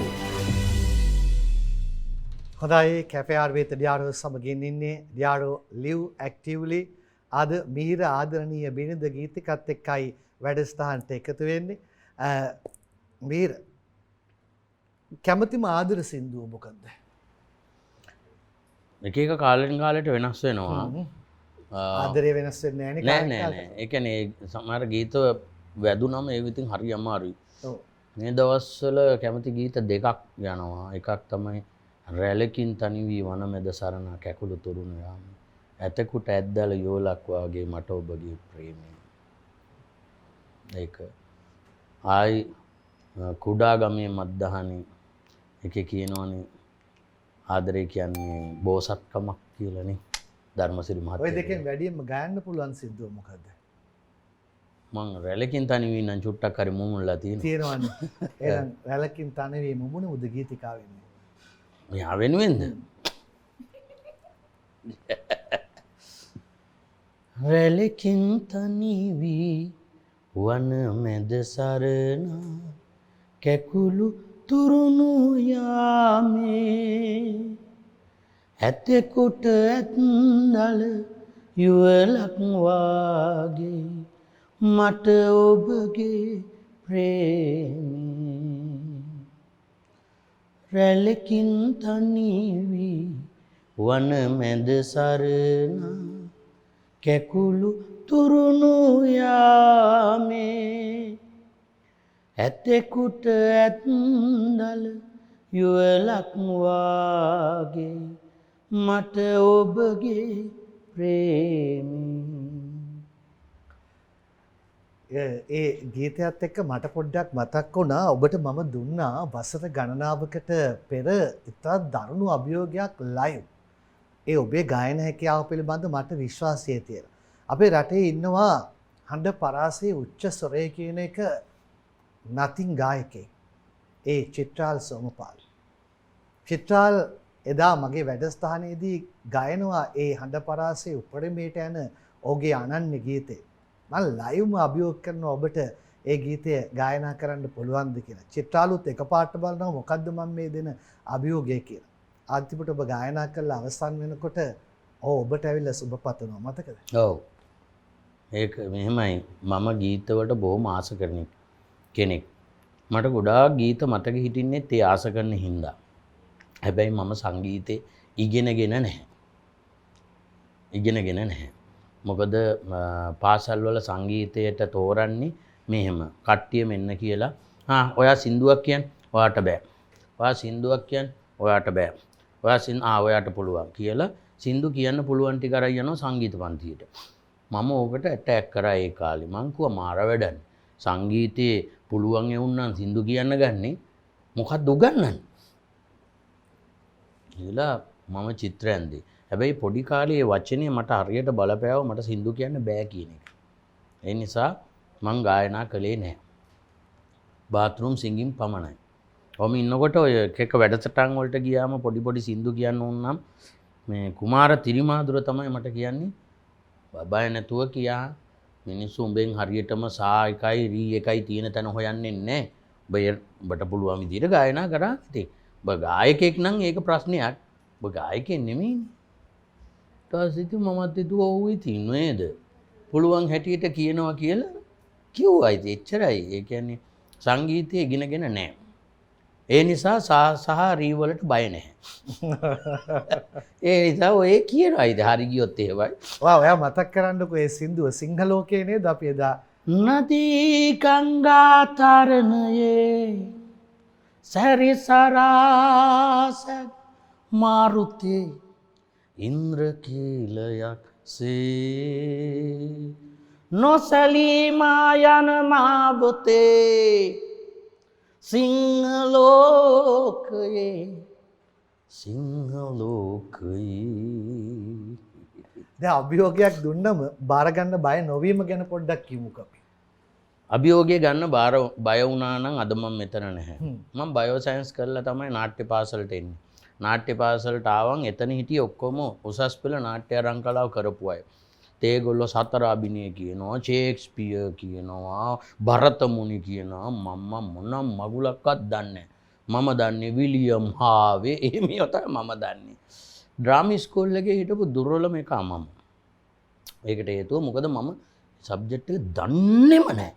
හොඳයි කැෆේ ආර් විත් ඩියාරෝ සමගින් ඉන්නේ. ඩියාරෝ live actively අද මිහිර ආදරණීය බිරිඳ ගීතිකත් එක්කයි වැඩසටහනට එකතු වෙන්නේ. මිහිර කැමතිම ආදර සින්දුව මොකක්ද? එක එක කාලෙන් කාලෙට වෙනස් වෙනවා. ආදරේ වෙනස් වෙන්නේ නැහැ නේ. නෑ. ඒ කියන්නේ සමහර ගීත වැදුනම ඒක ඉතින් හරි අමාරුයි. ඔව්. මේ දවස්වල කැමති ගීත දෙකක් යනවා. එකක් තමයි රැලකින් තනි වී වන මැද සරණ කැකුළු තුරුන යාම. ඇතෙකුට ඇද්දල යෝලක් වාගේ මට ඔබගේ ප්‍රේමය. ඒක ආයි කුඩා ගමේ මද්දහනි එකේ කියනවනේ ආදරේ කියන්නේ බෝසත්කමක් කියලානේ ධර්මසිරි මහත්තයා. ඔය දෙකෙන් වැඩියෙන්ම ගයන්න පුළුවන් සින්දුව මොකද්ද? මං රැලකින් තනි වී නම් චුට්ටක් හරි මුමුල්ලා තියෙනවා. තියෙනවනේ. එහෙනම් රැලකින් තනි වී මුමුණ උද ගීතිකාව වෙන්නේ. මෙයා වෙනුවෙන්ද? රැලකින් තනි වී වන මැද සරණ කැකුළු තුරුණු යාමේ ඇතෙකුට ඇත්දල යුවලක් වාගේ මට ඔබගේ ප්‍රේමී රැලකින් තනිවී වන මැද සරණ කැකුළු තුරුණු යාමේ ඇතෙකුට ඇත්දල යුවලක් වාගේ මට ඔබගේ ප්‍රේමී. ඒ ගීතයත් එක්ක මට පොඩ්ඩක් මතක් වුණා ඔබට මම දුන්නා වසර ගණනාවකට පෙර ඉතා දරුණු අභියෝගයක් ලයිව්. ඒ ඔබේ ගායන හැකියාව පිළිබඳ මට විශ්වාසය තියෙනවා. අපේ රටේ ඉන්නවා හඬ පරාසයේ උච්ච ස්වරය කියන එක නතින් ගායකයෙක්. ඒ චිත්‍රාල් සෝමපාල්. චිත්‍රාල් එදා මගේ වැඩස්ථානයේදී ගායනවා ඒ හඬ පරාසයේ උපරිමයට යන ඔහුගේ අනන්‍ය ගීතේ. මම ලයිව්ම අභියෝග කරනවා ඔබට ඒ ගීතය ගායනා කරන්න පුළුවන්ද කියලා. චිත්‍රාලුත් එකපාරට බලනවා මොකද්ද මම මේ දෙන අභියෝගය කියලා. අන්තිමට ඔබ ගායනා කරලා අවසන් වෙනකොට ඔබට ඇවිල්ලා සුබ පතනවා මතකද? ඔව්. ඒක මෙහෙමයි. මම ගීතවලට බොහොම ආස කරන කෙනෙක්. මට ගොඩාක් ගීත මතක හිටින්නෙත් ඒ ආස කරන හින්දා. හැබැයි මම සංගීතේ ඉගෙනගෙන නැහැ. මොකද පාසල් වල සංගීතයට තෝරන්නේ මෙහෙම කට්ටිය මෙන්න කියලා ඔයා සින්දුවක් කියන්න ඔයාට බෑ. ඔයා සින්දුවක් කියන්න ඔයාට බෑ. ඔයාට පුළුවන් කියලා සින්දු කියන්න පුළුවන් ටික අරන් යනවා සංගීත පන්තියට. මම ඕකට ඇටැක් කරා ඒ කාලේ. මං කිව්වා මාර වැඩක්. සංගීතයේ පුළුවන් එවුන්නම් සින්දු කියන්න ගන්නේ මොකක්ද උගන්නන්නේ? කියලා මම චිත්‍ර ඇන්දේ. හැබැයි පොඩි කාලේ ඒ වචනේ මට හරියට බලපෑව මට සින්දු කියන්න බෑ කියන එක. ඒ නිසා මං ගායනා කළේ නැහැ. බාත්රූම් සිංගින් පමණයි. ඔහොම ඉන්නකොට ඔය එක වැඩසටහන් වලට ගියාම පොඩි සින්දු කියන්න ඕන නම් මේ කුමාර තිරිමාදුර තමයි මට කියන්නේ බය නැතුව කියා මිනිස්සු උඹෙන් හරියටම සා එකයි රී එකයි තියෙන තැන හොයන්නේ නැහැ. ඔබට පුළුවන් විදිහට ගායනා කරා. ඉතින් ඔබ ගායකයෙක් නම් ඒක ප්‍රශ්නයක්. ඔබ ගායකයෙක් නෙමෙයිනේ. ඊට මමත් හිතුවා ඔව් ඉතින් නේද? පුළුවන් හැටියට කියනවා කියලා කිව්වා. ඉතින් එච්චරයි. ඒ කියන්නේ සංගීතය ඉගෙනගෙන නැහැ. ඒ නිසා සහ රී වලට බය නැහැ. ඒ නිසා ඔය කියනවා. ඉතින් හරි ගියොත් එහෙමයි. ඔයා මතක් කරන්නකෝ ඒ සින්දුව සිංහලෝකේ නේද අපි එදා නදී ගංගා තරණයේ සැරිසරාස මාරුතේ ඉන්ද්‍රකීලයක් සේ නොසලී මා යන මාබතේ සිංහලෝකයේ දැන් අභියෝගයක් දුන්නම බාර ගන්න බය නොවීම ගැන පොඩ්ඩක් කියමුකෝ අපි. අභියෝගය ගන්න බය වුණා නම් අද මම මෙතන නැහැ. මම බයෝ සයන්ස් කරලා තමයි නාට්‍ය පාසලට එන්නේ. නාට්‍ය පාසලට ආවන් එතන හිටියේ ඔක්කොම උසස් පෙළ නාට්‍ය රංකලාව කරපු අය. ඒගොල්ලෝ සතර අභිනය කියනවා, ෂේක්ස්පියර් කියනවා, භරත මුනි කියනවා. මම මොන මගුලක්වත් දන්නේ නැහැ. මම දන්නේ විලියම් හාවේ එහෙම තමයි මම දන්නේ. ඩ්‍රාමා ස්කූල් එකේ හිටපු දුර්වලම එකා මම. ඒකට හේතුව මොකද මම සබ්ජෙක්ට් එක දන්නේම නැහැ.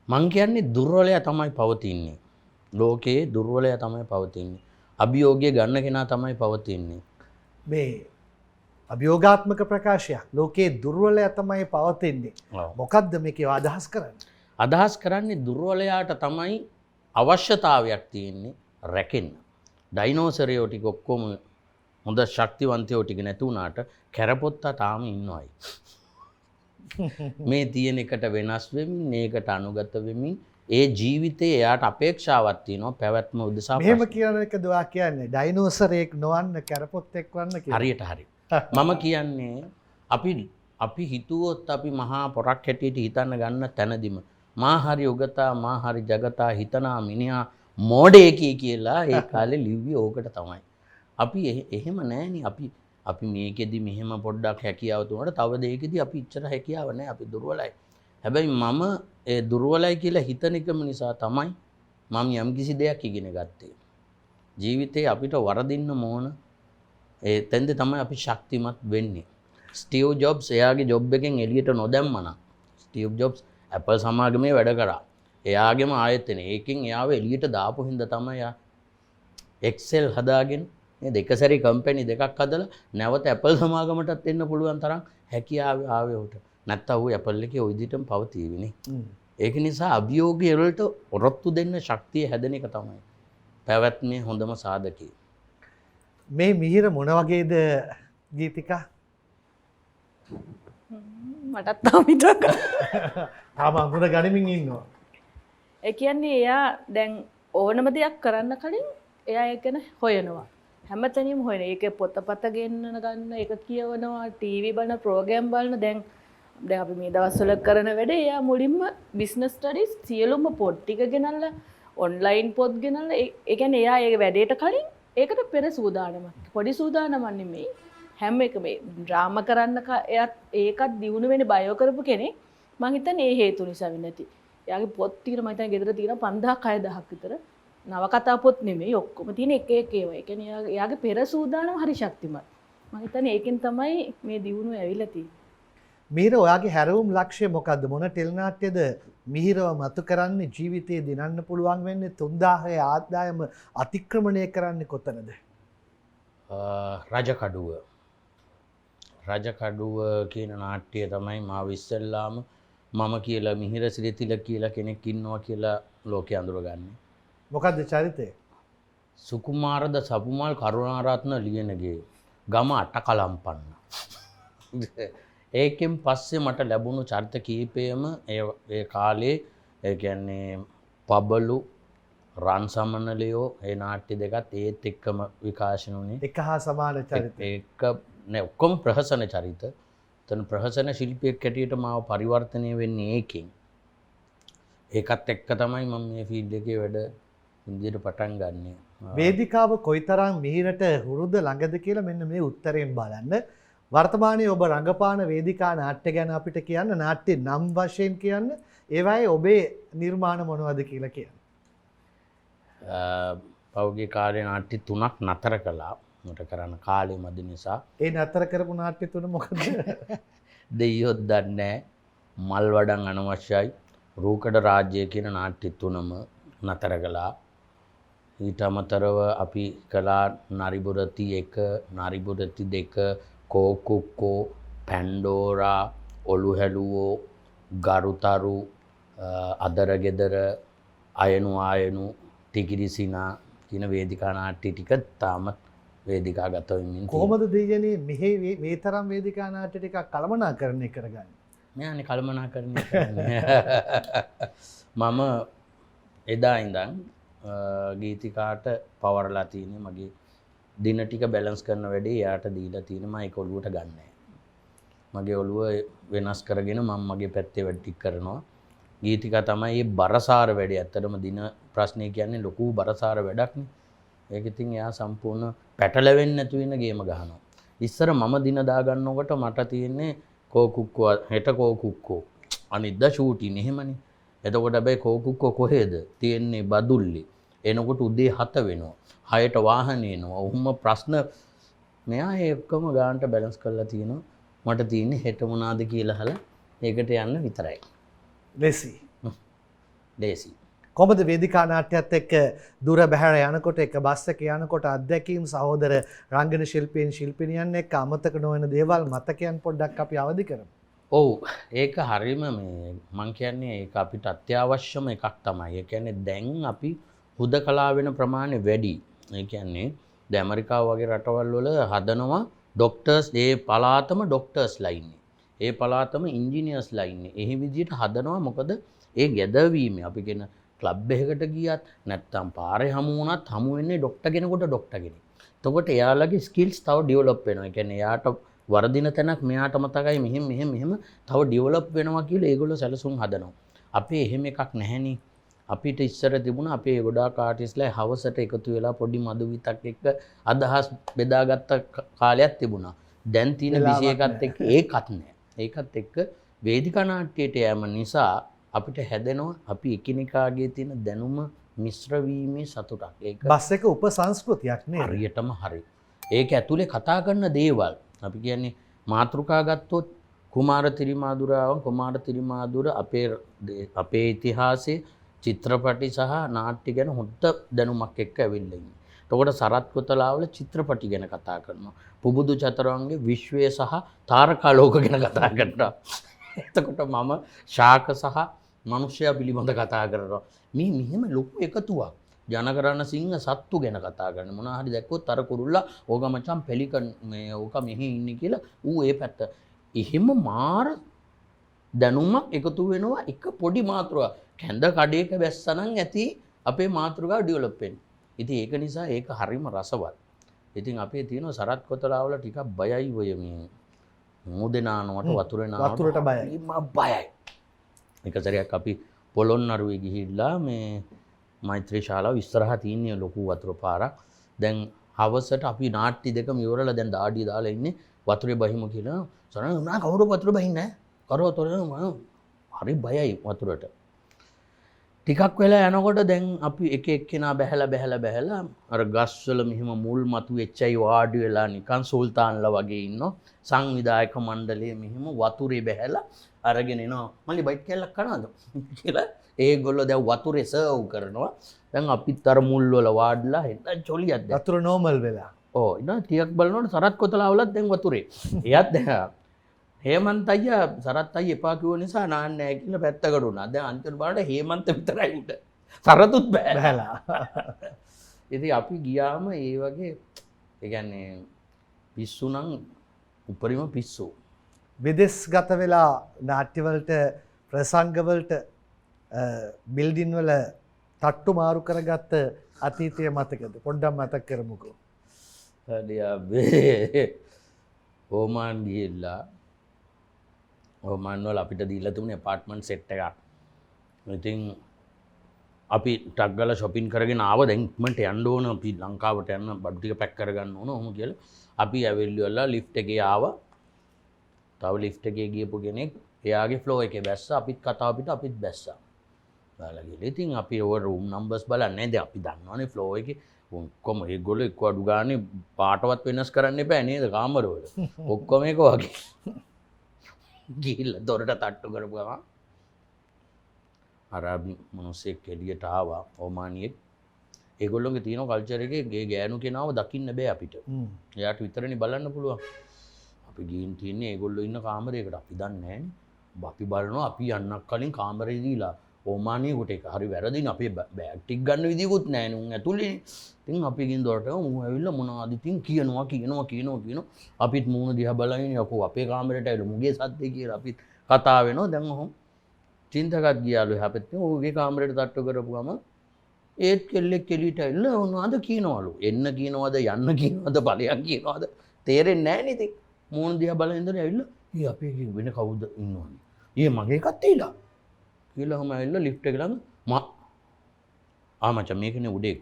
මං කියන්නේ දුර්වලයා තමයි පවතින්නේ. ලෝකයේ දුර්වලයා තමයි පවතින්නේ. අභියෝගය ගන්න කෙනා තමයි පවතින්නේ. මේ අභියෝගාත්මක ප්‍රකාශයක්. ලෝකයේ දුර්වලයා තමයි පවතින්නේ. මොකද්ද මේකේ අදහස් කරන්නේ? අදහස් කරන්නේ දුර්වලයාට තමයි අවශ්‍යතාවයක් තියෙන්නේ රැකෙන්න. ඩයිනෝසරයෝ ටික ඔක්කොම හොඳ ශක්තිවන්තයෝ ටික නැති වුණාට කැරපොත්තා තාම ඉන්නවයි. මේ තියෙන එකට වෙනස් වෙමින් ඒකට අනුගත වෙමින් ඒ ජීවිතේ එයාට අපේක්ෂාවක් තියෙනවා පැවැත්ම උදෙසා. මෙහෙම කියන එකද ඔයා කියන්නේ ඩයිනෝසරයෙක් නොවන්න කැරපොත්තෙක් වන්න කියලා. හරියට හරි. මම කියන්නේ අපි හිතුවොත් අපි මහා පොරක් හැටියට හිතන්න ගන්න තැනදිම මා හරි උගතා මා හරි జగතා හිතනා මිනිහා මෝඩයෙකි කියලා ඒ කාලේ ලිව්වේ ඕකට තමයි. අපි එහෙම නැහෙනි. අපි මේකෙදි මෙහෙම පොඩ්ඩක් හැකියාව තුනට තව දෙයකදී අපි ඉච්චර හැකියාව නැහැ. අපි දුර්වලයි. හැබැයි මම ඒ දුර්වලයි කියලා හිතන එකම නිසා තමයි මම යම්කිසි දෙයක් ඉගෙන ගත්තේ. ජීවිතේ අපිට වරදින්න ඕන ඒ තැන්ද තමයි අපි ශක්තිමත් වෙන්නේ. ස්ටීව් ජොබ්ස් එයාගේ ජොබ් එකෙන් එළියට නොදැම්මනම් ස්ටීව් ජොබ්ස් Apple සමාගමේ වැඩ කරා. එයාගේම ආයතන ඒකෙන් එයාව එළියට දාපු හින්දා තමයි යා Excel හදාගෙන මේ දෙකසරි කම්පැනි දෙකක් හදලා නැවත Apple සමාගමටත් එන්න පුළුවන් තරම් හැකියාව ආවේ උට. නැත්තම් ඌ Apple එකේ ওই විදිහටම පවතිවිනේ. ඒක නිසා අභියෝගය වලට ඔරොත්තු දෙන්න ශක්තිය හැදෙන එක තමයි පැවැත්මේ හොඳම සාධකය. මේ මිහිර මොන වගේද ගීතිකා? මටත් තාම හිතක. තාම අඳුර ගනිමින් ඉන්නවා. ඒ කියන්නේ එයා දැන් ඕනම දෙයක් කරන්න කලින් එයා ඒක ගැන හොයනවා. හැමතැනම හොයන. ඒක පොතපත ගෙන්නන ගන්න, ඒක කියවනවා, ටීවී බලන, ප්‍රෝග්‍රෑම් බලන. දැන් අපි මේ දවස්වල කරන වැඩේ එයා මුලින්ම බිස්නස් ස්ටඩීස් සියලුම පොත් ටික ගෙනල්ලා ඔන්ලයින් පොත් ගෙනල්ලා ඒ කියන්නේ එයා ඒ වැඩේට කලින් ඒකට පෙර සූදානමක්. පොඩි සූදානමක් නෙමෙයි. හැම එක මේ ඩ්‍රාමා කරන්න එයාත් ඒකත් දිනු වෙන්නේ බයෝ කරපු කෙනෙක්. මං හිතන්නේ ඒ හේතු නිසා වෙන්නේ නැති. එයාගේ පොත් තියෙන මම හිතන්නේ ගෙදර තියෙන 5000 6000ක් විතර නවකතා පොත් නෙමෙයි ඔක්කොම තියෙන එක ඒවා. ඒ කියන්නේ එයාගේ පෙර සූදානම හරි ශක්තිමත්. මම හිතන්නේ ඒකෙන් තමයි මේ දියුණුව ඇවිල්ලා තියෙන්නේ. මිහිර ඔයාගේ හැරවුම් ලක්ෂ්‍ය මොකද්ද? මොන ටෙලිනාට්‍යද මිහිරව මතු කරන්නේ? ජීවිතේ දිනන්න පුළුවන් වෙන්නේ 3000 ආදායම අතික්‍රමණය කරන්නේ කොතනද? රජකඩුව. රජකඩුව කියන නාට්‍යය තමයි මාව ඉස්සෙල්ලාම මම කියලා මිහිර සිරිතිල කියලා කෙනෙක් ඉන්නවා කියලා ලෝකේ අඳුරගන්නේ. මොකද්ද චරිතය? සුකුමාරද සපුමල් කරුණාරත්න ලියනගේ ගම අටකලම්පන්න. ඒකෙන් පස්සේ මට ලැබුණු චරිත කීපයම ඒ කාලේ ඒ කියන්නේ පබලු රන්සමනලියෝ ඒ නාට්‍ය දෙකත් ඒත් එක්කම විකාශන වුණේ. එක හා සමාන චරිත. ඒක නෑ ඔක්කොම ප්‍රහසන චරිත. එතන ප්‍රහසන ශිල්පියෙක් හැටියට මාව පරිවර්තනය වෙන්නේ ඒකෙන්. ඒකත් එක්ක තමයි මම මේ ෆීල්ඩ් එකේ වැඩ ඉන්දියට පටන් ගන්නෙ. වේදිකාව කොයිතරම් මිහිරට හුරුද ළඟද කියලා මෙන්න මේ උත්තරයෙන් බලන්න. වර්තමානයේ ඔබ රංගපාන වේදිකා නාට්‍ය ගැන අපිට කියන්න, නාට්‍ය නම් වශයෙන් කියන්න, ඒවායේ ඔබේ නිර්මාණ මොනවද කියලා කියන්න. පෞගේ කාලේ නාට්‍ය 3ක් නතර කළා. මට කරන්න කාලේ මදි නිසා. ඒ නතර කරපු නාට්‍ය තුන මොකද? දෙයියොත් දන්නේ මල් වඩන් අනවශ්‍යයි. රූකඩ රාජ්‍ය කියන නාට්‍ය තුනම නතර කළා. ඊට අමතරව අපි කළා නරිබුරති 1, නරිබුරති 2, කෝකුක්කෝ, පැන්ඩෝරා, ඔලු හැලුවෝ, ගරුතරු, අදර ගෙදර, අයනු ආයනු, ටිකිරිසිනා කියන වේදිකා නාට්‍ය ටික තාම වේදිකා ගත වෙමින් කොහොමද දෙයනේ මෙහි මේ තරම් වේදිකා නාට්‍ය ටිකක් කළමනාකරණය කරගන්නේ? මෙයානේ කළමනාකරණය කරන්නේ. මම එදා ඉඳන් ගීතිකාට පවරලා තියෙන්නේ මගේ දින ටික බැලන්ස් කරන වැඩේ යාට දීලා තියෙන මම ඒක ඔළුවට ගන්නෑ. මගේ ඔළුව වෙනස් කරගෙන මම මගේ පැත්තේ වැඩ ටික කරනවා. ගීතිකා තමයි මේ බරසාර වැඩේ. ඇත්තටම දින ප්‍රශ්නේ කියන්නේ ලොකු බරසාර වැඩක්නේ. ඒක ඉතින් එයා සම්පූර්ණ පැටලෙන්නේ නැතු වෙන ගේම ගහනවා. ඉස්සර මම දින දා ගන්නකොට මට තියෙන්නේ කෝකුක්කෝ හෙට කෝකුක්කෝ අනිද්දා ෂූටින් එහෙමනේ. එතකොට හැබැයි කෝකුක්කෝ කොහෙද තියෙන්නේ? බදුල්ලි. එනකොට උදේ 7 වෙනවා. 6ට වාහනේ එනවා. ඔහොම ප්‍රශ්න මෙයා ඒකම ගානට බැලන්ස් කරලා තියෙනවා. මට තියෙන්නේ හෙට මොනවාද කියලා අහලා ඒකට යන්න විතරයි. ලේසි. ලේසි. කොහොමද වේදිකා නාට්‍යයත් එක්ක දුර බැහැර යනකොට එක බස් එක යනකොට අත්දැකීම් සහෝදර රංගන ශිල්පීන් ශිල්පිනියන් එක්ක අමතක නොවන දේවල් මතකයන් පොඩ්ඩක් අපි අවදි කරමු. ඔව් ඒක හරීම මේ මං කියන්නේ ඒක අපිට අත්‍යවශ්‍යම එකක් තමයි. ඒ කියන්නේ දැන් අපි හුදකලා වෙන ප්‍රමාණය වැඩි. ඒ කියන්නේ දැන් ඇමරිකාව වගේ රටවල් වල හදනවා ડોක්ටර්ස් ඒ පළාතම ડોක්ටර්ස්ලා ඉන්නේ. ඒ පළාතම ඉන්ජිනියර්ස්ලා ඉන්නේ. එහි විදිහට හදනවා මොකද ඒ ගැදවීම අපි කියන ක්ලබ් එකකට ගියත් නැත්තම් පාරේ හමු වුණත් හමු වෙන්නේ ડોක්ටර් කෙනෙකුට ડોක්ටර් කෙනෙක්. එතකොට එයාලගේ ස්කිල්ස් තව ඩෙවලොප් වෙනවා. ඒ කියන්නේ එයාට වර්ධින තැනක් මෙයාට මතකයි මෙහෙම තව ඩෙවලොප් වෙනවා කියලා ඒගොල්ලෝ සැලසුම් හදනවා. අපේ එහෙම එකක් නැහැනේ. අපිට ඉස්සර තිබුණා අපේ ගොඩාක් ආටිස්ලා හවසට එකතු වෙලා පොඩි මදු විතක් එක්ක අදහස් බෙදාගත්ත කාලයක් තිබුණා. දැන් තියෙන 21ත් එක්ක ඒකත් නැහැ. ඒකත් එක්ක වේදිකා නාට්‍යයට යෑම නිසා අපිට හැදෙනවා අපි එකිනෙකාගේ තියෙන දැනුම මිශ්‍ර වීමේ සතුටක්. ඒක බස් එක උපසංස්කෘතියක් නේ. හරියටම හරි. ඒක ඇතුලේ කතා කරන දේවල් අපි කියන්නේ මාතෘකා ගත්තොත් කුමාර තිරිමාදුරාව කුමාර තිරිමාදුර අපේ ඉතිහාසයේ චිත්‍රපටි සහ නාට්‍ය ගැන හොඳ දැනුමක් එක්ක ඇවිල්ලා ඉන්නේ. එතකොට සරත් කොතලාවල චිත්‍රපටි ගැන කතා කරනවා. පුබුදු චතරංගේ විශ්වය සහ තාරකා ලෝක ගැන කතා කරනවා. එතකොට මම ශාක සහ මනුෂ්‍යයා පිළිබඳ කතා කරනවා. මේ මෙහෙම ලොකු එකතුවක්. ජනකරණ සිංහ සත්තු ගැන කතා කරන මොනවා හරි දැක්කොත් අර කුරුල්ලා ඕක මචං පෙලිකන් මේ ඕක මෙහි ඉන්නේ කියලා ඌ ඒ පැත්ත. එහෙම මාර දැනුමක් එකතු වෙනවා එක පොඩි මාතෘකාවක්. කැඳ කඩේක වැස්සනම් ඇති අපේ මාතෘකාව ඩෙවලොප් වෙන්නේ. ඉතින් ඒක නිසා ඒක හරිම රසවත්. ඉතින් අපේ තියෙන සරත් කොතලාවල ටිකක් බයයි ඔය මේ මොදෙනානවට වතුරේ නානවට වතුරට බයයි. බයයි. එක සැරයක් අපි පොළොන්නරුවේ ගිහිල්ලා මේ මෛත්‍රී ශාලාව ඉස්සරහා තියෙන ලොකු වතුර පාරක්. දැන් හවසට අපි නාට්‍ය දෙකම ඉවරලා දැන් දාඩිය දාලා ඉන්නේ වතුරේ බහිමු කියලා. සරණ නා කවුරු වතුර බහින්නේ නැහැ. කරවතොර හරි බයයි වතුරට. ටිකක් වෙලා යනකොට දැන් අපි එක එක්කෙනා බැහැලා අර ගස්වල මෙහිම මුල් මතු වෙච්චයි වාඩි වෙලා නිකන් සුල්තාන්ලා වගේ ඉන්නවා. සංවිධායක මණ්ඩලයේ මෙහිම වතුරේ බැහැලා අරගෙන එනවා. මල්ලි බයිට් කැල්ලක් කනවද කියලා ඒගොල්ලෝ දැන් වතුරේ සර්ව් කරනවා. දැන් අපිත් අර මුල් වල වාඩිලා හෙන්න ජොලියක් දැන්. වතුර නෝමල් වෙලා. ඕ ඉතින් ටිකක් බලනකොට සරත් කොතලාවලත් දැන් වතුරේ. එයත් දැන් හේමන්ත අයියා සරත් අයියා එපා කිව්ව නිසා නාන්නේ නැහැ කියලා පැත්තකට උනා. දැන් අන්තිමට බලන්න හේමන්ත විතරයි උඩ. සරතුත් බැහැලා. ඉතින් අපි ගියාම ඒ වගේ ඒ කියන්නේ පිස්සු නම් උපරිම පිස්සු. විදෙස් ගත වෙලා නාට්‍යවලට ප්‍රසංගවලට බිල්ඩින් වල තට්ටු මාරු කරගත්ත අතීතය මතකද? පොඩ්ඩක් මතක් කරමුකෝ. හරි අපේ ඕමාන් ගිහිල්ලා ඕමාන් වල අපිට දීලා තිබුණේ ඇපාර්ට්මන්ට් සෙට් එකක්. ඉතින් අපි ටක් ගාලා shopping කරගෙන ආව දැන් ඉක්මනට යන්න ඕන අපි ලංකාවට යන්න බඩු ටික පැක් කරගන්න ඕන ඔහොම කියලා අපි ඇවිල්ලා ලිෆ්ට් එකේ ආවා. තව ලිෆ්ට් එකේ ගියපු කෙනෙක් එයාගේ ෆ්ලෝ එකේ බැස්සා අපිත් කතාව පිට අපිත් බැස්සා. බාලා ගිහලා ඉතින් අපි ඕව රූම් නම්බර්ස් බලන්නේ දැන් අපි දන්නවනේ ෆ්ලෝ එකේ ඔක්කොම ඒගොල්ලෝ එක්ක අඩු ගානේ පාටවත් වෙනස් කරන්න එපා නේද කාමරවල. ඔක්කොම එක වගේ. ගිහිල්ලා දොරට තට්ටු කරපු ගමන් අරාබි මිනිස්සෙක් එළියට ආවා ඕමානියෙක්. ඒගොල්ලෝගේ තියෙන කල්චර් එකේ ගේ ගෑනු කෙනාව දකින්න බෑ අපිට. එයාට විතරනේ බලන්න පුළුවන්. අපි ගිහින් තියන්නේ ඒගොල්ලෝ ඉන්න කාමරයකට අපි දන්නේ නැහැනේ. අපි බලනවා අපි යන්නක් කලින් කාමරේ දීලා ඕමානියෙකුට ඒක හරි වැරදිනේ අපේ බෑග් ටික ගන්න විදියකුත් නැහැ නේ උන් ඇතුලේ. ඉතින් අපි ගිහින් දොරට මූ ඇවිල්ලා මොනවද ඉතින් කියනවා අපිත් මූණ දිහා බලගෙන යකෝ අපේ කාමරේට ඇවිල්ලා මුගේ සද්දේ කියලා අපිත් කතා වෙනවා. දැන් ඔහොම චින්තකත් ගියාලු එහා පැත්තේ ඌගේ කාමරේට තට්ටු කරපු ගම ඒත් කෙල්ලෙක් එළියට ඇවිල්ලා මොනවද කියනවලු. එන්න කියනවද යන්න කියනවද බලයන් කියනවද තේරෙන්නේ නැහැ නේ. ඉතින් මූණ දිහා බලන ඉඳන් ඇවිල්ලා ඊ අපේ වෙන කවුද ඉන්නවනේ. ඊ මගේ එකත් තියලා කියලා ඔහම ඇවිල්ලා ලිෆ්ට් එක ළඟ මචං මේකනේ උඩේ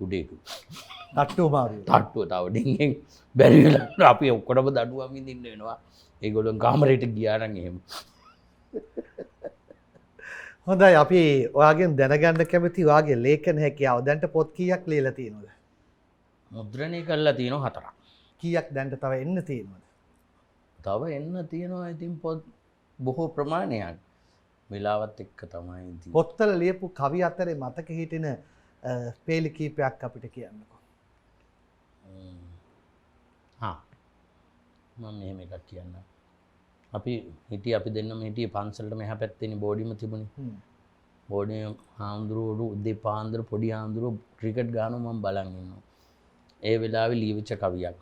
තට්ටු මාරු. තට්ටුව තව ඩිංගෙන් බැරි වෙලා අපි ඔක්කොටම දඩුවම් විඳින්න වෙනවා. ඒගොල්ලෝ කාමරේට ගියා නම් එහෙම. හොඳයි අපි ඔයාගෙන් දැනගන්න කැමති ඔයාගේ ලේඛන හැකියාව. දැන්ට පොත් කීයක් ලියලා තියෙනවද? මුද්‍රණය කරලා තියෙනවා 4ක්. කීයක් දැන්ට තව එන්න තියෙනවද? තව එන්න තියෙනවා ඉතින් පොත් බොහෝ ප්‍රමාණයක්. වෙලාවත් එක්ක තමයි ඉතින්. පොත්වල ලියපු කවි අතරේ මතක හිටින පේලි කීපයක් අපිට කියන්නකෝ. මම මෙහෙම එකක් කියන්නම්. අපි දෙන්නම හිටියේ පන්සලට මෙහා පැත්තේනේ බෝඩිම තිබුණේ. බෝඩිම හාමුදුරුවෝ උදේ පාන්දර පොඩි හාමුදුරුවෝ ක්‍රිකට් ගහනවා මම බලන් ඉන්නවා. ඒ වෙලාවේ ලියවිච්ච කවියක්.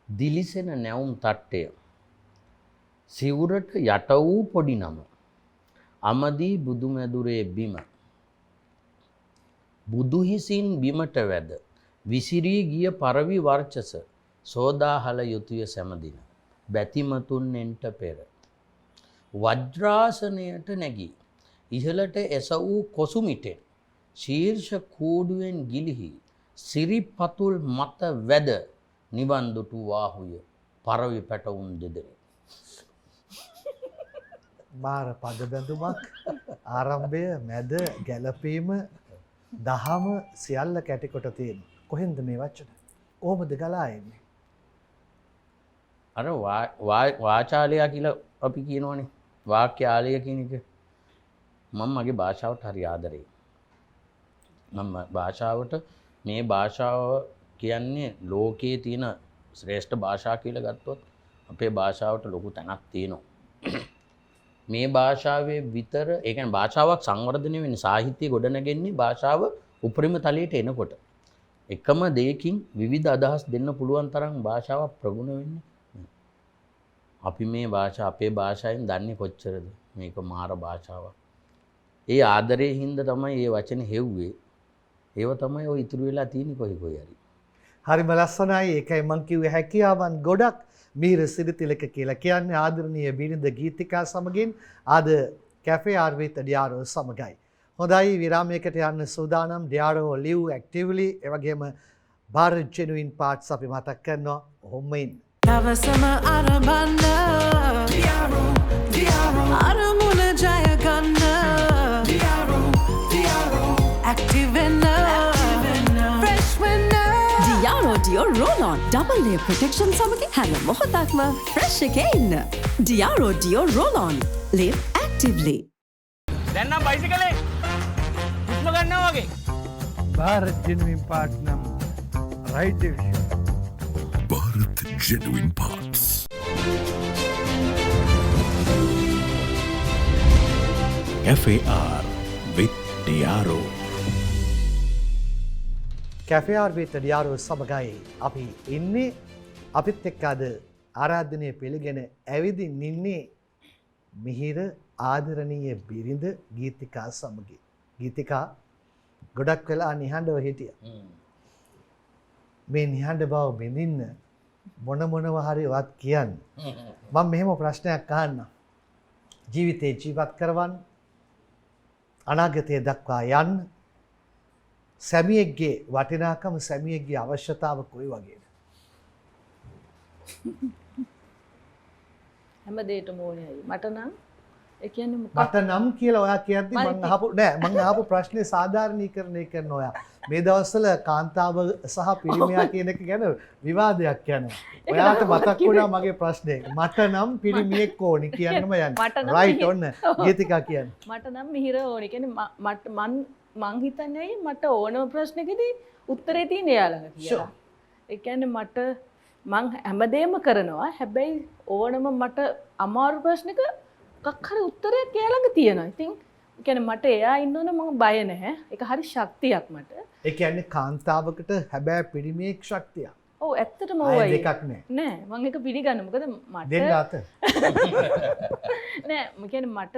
දිලිසෙන නැවුම් තට්ටය. සිවුරට යට වූ පොඩි නම. අමදී බුදුමැදුරේ බිම. බුදු හිසින් බිමට වැද විසිරී ගිය පරවි වර්චස සෝදාහල යුතුය සැමදින. බැතිමතුන්ෙන්ට පෙර වජ්‍රාසනයට නැගී ඉහළට එස වූ කොසුමිටෙන් ශීර්ෂ කූඩුවෙන් ගිලිහි සිරිපතුල් මත වැද නිවන් දුටු වාහුය පරවි පැටවුන් දෙදෙනෙක්. මාර පද බැඳුමක් ආරම්භය මැද ගැලපීම දහම සියල්ල කැටිකොට තියෙන. කොහෙන්ද මේ වචන? කොහොමද ගලා එන්නේ? අර වාචාලයා කියලා අපි කියනවනේ වාක්‍යාලය කියන එක මම මගේ භාෂාවට හරි ආදරෙයි. මම භාෂාවට මේ භාෂාව කියන්නේ ලෝකයේ තියෙන ශ්‍රේෂ්ඨ භාෂා කියලා ගත්තොත් අපේ භාෂාවට ලොකු තැනක් තියෙනවා. මේ භාෂාවේ විතර ඒ කියන්නේ භාෂාවක් සංවර්ධනය වෙන්නේ සාහිත්‍ය ගොඩනගන්නේ භාෂාව උපරිම තලයට එනකොට. එකම දෙයකින් විවිධ අදහස් දෙන්න පුළුවන් තරම් භාෂාවක් ප්‍රගුණ වෙන්නේ. අපි මේ භාෂාව අපේ භාෂාවෙන් දන්නේ කොච්චරද මේක මාර භාෂාවක්. ඒ ආදරයේ හින්දා තමයි මේ වචනේ හෙව්වේ. ඒව තමයි ඔය ඉතුරු වෙලා තියෙන්නේ කොයි හරි. හරිම ලස්සනයි. ඒකයි මං කිව්වේ හැකියාවන් ගොඩක් මිහිර සිරිතිලක කියලා කියන්නේ ආදරණීය බිරිඳ ගීතිකා සමගින් අද කැෆේ ආර් විත් ඩියාරෝ සමගයි. හොඳයි විරාමයකට යන්න සූදානම්. ඩියාරෝ live actively ඒ වගේම Bharat Genuine Parts අපි මතක් කරනවා. ඔහොම ඉන්න. දවසම අරබන්න අරමුණ ජය ගන්න ඇක්ටිව් වෙන්න ෆ්‍රෙෂ් වෙන්න Diaro Dio Roll-On double layer protection සමග හැම මොහොතක්ම fresh එකේ ඉන්න. Diaro Dio Roll-On live actively. දැන් නම් බයිසිකලේ හුස්ම ගන්නවා වගේ. Bharat Genuine Parts නම් right division. Bharat Genuine Parts. FAR with Diaro. Cafe R with Diaro සමගයි අපි ඉන්නේ. අපිත් එක්ක අද ආරාධනය පිළිගෙන ඇවිදින් ඉන්නේ මිහිර ආදරණීය බිරිඳ ගීතිකා සමග. ගීතිකා ගොඩක් වෙලා නිහඬව හිටියා. මේ නිහඬ බව බෙඳින්න මොනව හරි වත් කියන්න. මම මෙහෙම ප්‍රශ්නයක් අහන්න. ජීවිතේ ජීවත් කරවන්න අනාගතය දක්වා යන්න සැමියෙක්ගේ වටිනාකම සැමියෙක්ගේ අවශ්‍යතාව කොයි වගේද? හැම දෙයකම ඕනේ මට නම් ඒ කියන්නේ මොකක්ද මට නම් කියලා ඔයා කියද්දි මම අහපු ප්‍රශ්නේ සාධාරණීකරණය කරන ඔයා මේ දවස්වල කාන්තාව සහ පිරිමියා කියන එක ගැන විවාදයක් යනවා. ඔයාට මතක් වුණා මගේ ප්‍රශ්නේ. මට නම් පිරිමියෙක් ඕනි කියන්නම යන්නේ. රයිට් ඔන්න ගීතිකා කියන්නේ. මට නම් මිහිර ඕනේ. කියන්නේ මං හිතන්නේ මට ඕනම ප්‍රශ්නකදී උත්තරේ තියෙන එයා ළඟ කියලා. ඒ කියන්නේ මං හැමදේම කරනවා. හැබැයි ඕනම මට අමාරු ප්‍රශ්නක මොකක් හරි උත්තරයක් එයා ළඟ තියෙනවා. ඉතින් ඒ කියන්නේ මට එයා ඉන්නවනේ මම බය නැහැ. ඒක හරි ශක්තියක් මට. ඒ කියන්නේ කාන්තාවකට හැබැයි පිරිමියෙක් ශක්තියක්. ඔව් ඇත්තටම ඕයි. දෙකක් නෑ. නෑ මම ඒක පිළිගන්න. මොකද මට දෙන්න අත. නෑ මම කියන්නේ මට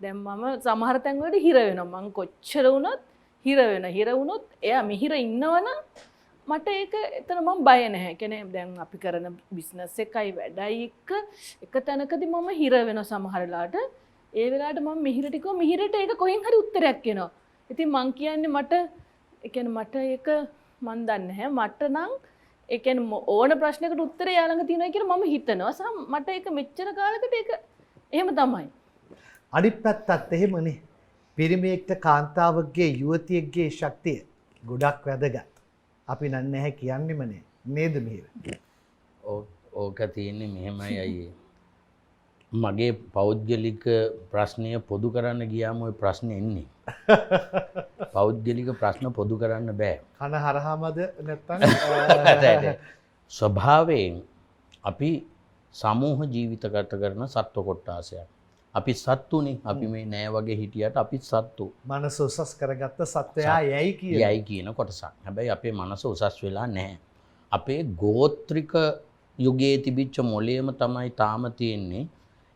දැන් මම සමහර තැන් වලට හිර වෙනවා. මං කොච්චර වුණත් හිර වෙනවා. හිර වුණොත් එයා මිහිර ඉන්නවනම් මට ඒක එතන මම බය නැහැ. කියන්නේ දැන් අපි කරන බිස්නස් එකයි වැඩයි එක තැනකදී මම හිර වෙනවා සමහර වෙලාවට. ඒ වෙලාවට මම මිහිරට කිව්වා මිහිරට ඒක කොහෙන් හරි උත්තරයක් එනවා. ඉතින් මං කියන්නේ මට ඒ කියන්නේ මට ඒක මන් දන්නේ නැහැ. මට නම් ඒ කියන්නේ ඕන ප්‍රශ්නයකට උත්තරය යා ළඟ තියෙනවා කියලා මම හිතනවා. සහ මට ඒක මෙච්චර කාලෙකට ඒක එහෙම තමයි. අනිත් පැත්තත් එහෙමනේ. පිරිමියෙක්ට කාන්තාවකගේ යුවතියෙක්ගේ ශක්තිය ගොඩක් වැදගත්. අපි නන් නැහැ කියන්නෙම නේ. නේද මිහිර? ඕක තියෙන්නේ මෙහෙමයි අයියේ. මගේ පෞද්ගලික ප්‍රශ්නය පොදු කරන්න ගියාම ওই ප්‍රශ්නේ එන්නේ. පෞද්ගලික ප්‍රශ්න පොදු කරන්න බෑ. කන හරහාමද නැත්තම් ස්වභාවයෙන් අපි සමූහ ජීවිත ගත කරන සත්ව කොට්ටාසයක්. අපි සත්තුනේ. අපි මේ නෑ වගේ හිටියට අපි සත්තු. මනස උසස් කරගත්ත සත්වයා යයි කියන. යයි කියන කොටසක්. හැබැයි අපේ මනස උසස් වෙලා නැහැ. අපේ ගෝත්‍රික යුගයේ තිබිච්ච මොළයම තමයි තාම තියෙන්නේ.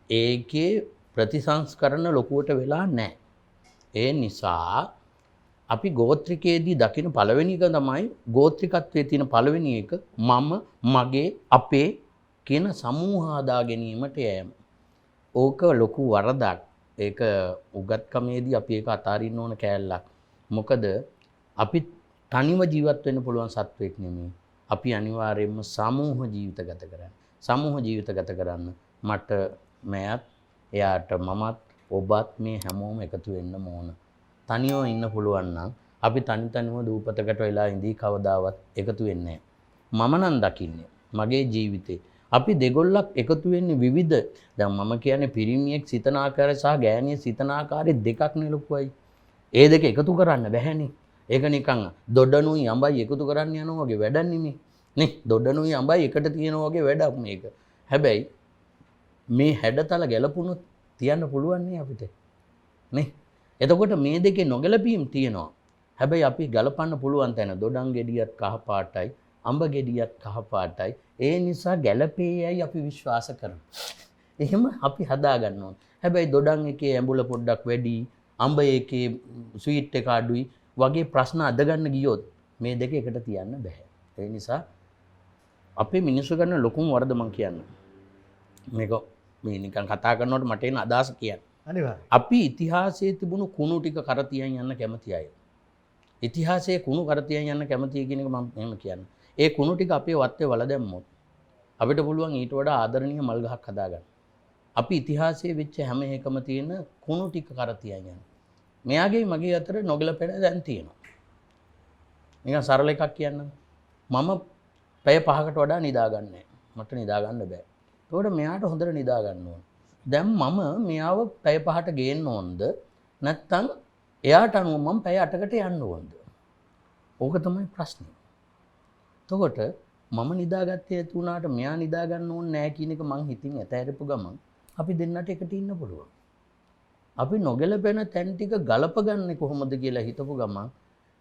ඒකේ ප්‍රතිසංස්කරණ ලොකුවට වෙලා නැහැ. ඒ නිසා අපි ගෝත්‍රිකයේදී දකින පළවෙනි එක තමයි ගෝත්‍රිකත්වයේ තියෙන පළවෙනි එක මම මගේ අපේ කියන සමූහ හදා ගැනීමට යෑම. ඕක ලොකු වරදක්. ඒක උගත්කමේදී අපි ඒක අතාරින්න ඕන කෑල්ලක්. මොකද අපි තනිව ජීවත් වෙන්න පුළුවන් සත්වෙක් නෙමෙයි. අපි අනිවාර්යයෙන්ම සමූහ ජීවිත ගත කරන්න. සමූහ ජීවිත ගත කරන්න මට මෑත් එයාට මමත් ඔබත් මේ හැමෝම එකතු වෙන්න ඕන. තනියම ඉන්න පුළුවන් නම් අපි තනිව දූපතකට වෙලා ඉඳී කවදාවත් එකතු වෙන්නේ නැහැ. මම නම් දකින්නේ මගේ ජීවිතේ අපි දෙගොල්ලක් එකතු වෙන්නේ විවිධ. දැන් මම කියන්නේ පිරිමියෙක් සිතන ආකාරය සහ ගෑණියෙක් සිතන ආකාරය දෙකක් නේ ලොකුයි. ඒ දෙක එකතු කරන්න බැහැනේ. ඒක නිකන් දොඩනුයි අඹයි එකතු කරන්න යනවා වගේ වැඩක් නෙමෙයි. නේ දොඩනුයි අඹයි එකට තියෙනවා වගේ වැඩක් මේක. හැබැයි මේ හැඩතල ගැලපුණොත් තියන්න පුළුවන් නේ අපිට. නේ. එතකොට මේ දෙකේ නොගැලපීම් තියෙනවා. හැබැයි අපි ගලපන්න පුළුවන් තැන දොඩම් ගෙඩියත් කහ පාටයි, අඹ ගෙඩියත් කහ පාටයි. ඒ නිසා ගැලපේයයි අපි විශ්වාස කරනවා. එහෙම අපි හදා ගන්න ඕන. හැබැයි දොඩම් එකේ ඇඹුල පොඩ්ඩක් වැඩි, අඹ එකේ ස්වීට් එක අඩුයි වගේ ප්‍රශ්න අදගන්න ගියොත් මේ දෙක එකට තියන්න බෑ. ඒ නිසා අපේ මිනිස්සු කරන ලොකුම වරද මං කියන්නේ. මේක මේ නිකන් කතා කරනකොට මට එන අදහස කියන්නේ. අනිවාර්යයෙන්. අපි ඉතිහාසයේ තිබුණු කුණු ටික කරතියන් යන්න කැමති අය. ඉතිහාසයේ කුණු කරතියන් යන්න කැමතියි කියන එක මම එහෙම කියන්නේ. ඒ කුණු ටික අපේ වත්තේ වල දැම්මොත් අපිට පුළුවන් ඊට වඩා ආදරණීය මල් ගහක් හදාගන්න. අපි ඉතිහාසයේ වෙච්ච හැම එකම තියෙන කුණු ටික කරතියන් යන්න. මෙයාගේ මගේ අතර නොගැලපෙන දැන් තියෙනවා. නිකන් සරල එකක් කියන්නම්. මම පැය 5කට වඩා නිදාගන්නේ නැහැ. මට නිදා ගන්න බෑ. ඒකට මෙයාට හොඳට නිදා ගන්න ඕන. දැන් මම මෙයාව පැය 5ට ගේන්න ඕනද නැත්නම් එයාට අනුව මම පැය 8කට යන්න ඕනද? ඕක තමයි ප්‍රශ්නේ. එතකොට මම නිදාගත්තේ ඇති වුණාට මෙයා නිදා ගන්න ඕනේ නැහැ කියන එක මං හිතින් ඇතහැරපු ගමන් අපි දෙන්නට එකට ඉන්න පුළුවන්. අපි නොගැලපෙන තැන් ටික ගලපගන්නේ කොහොමද කියලා හිතපු ගමන්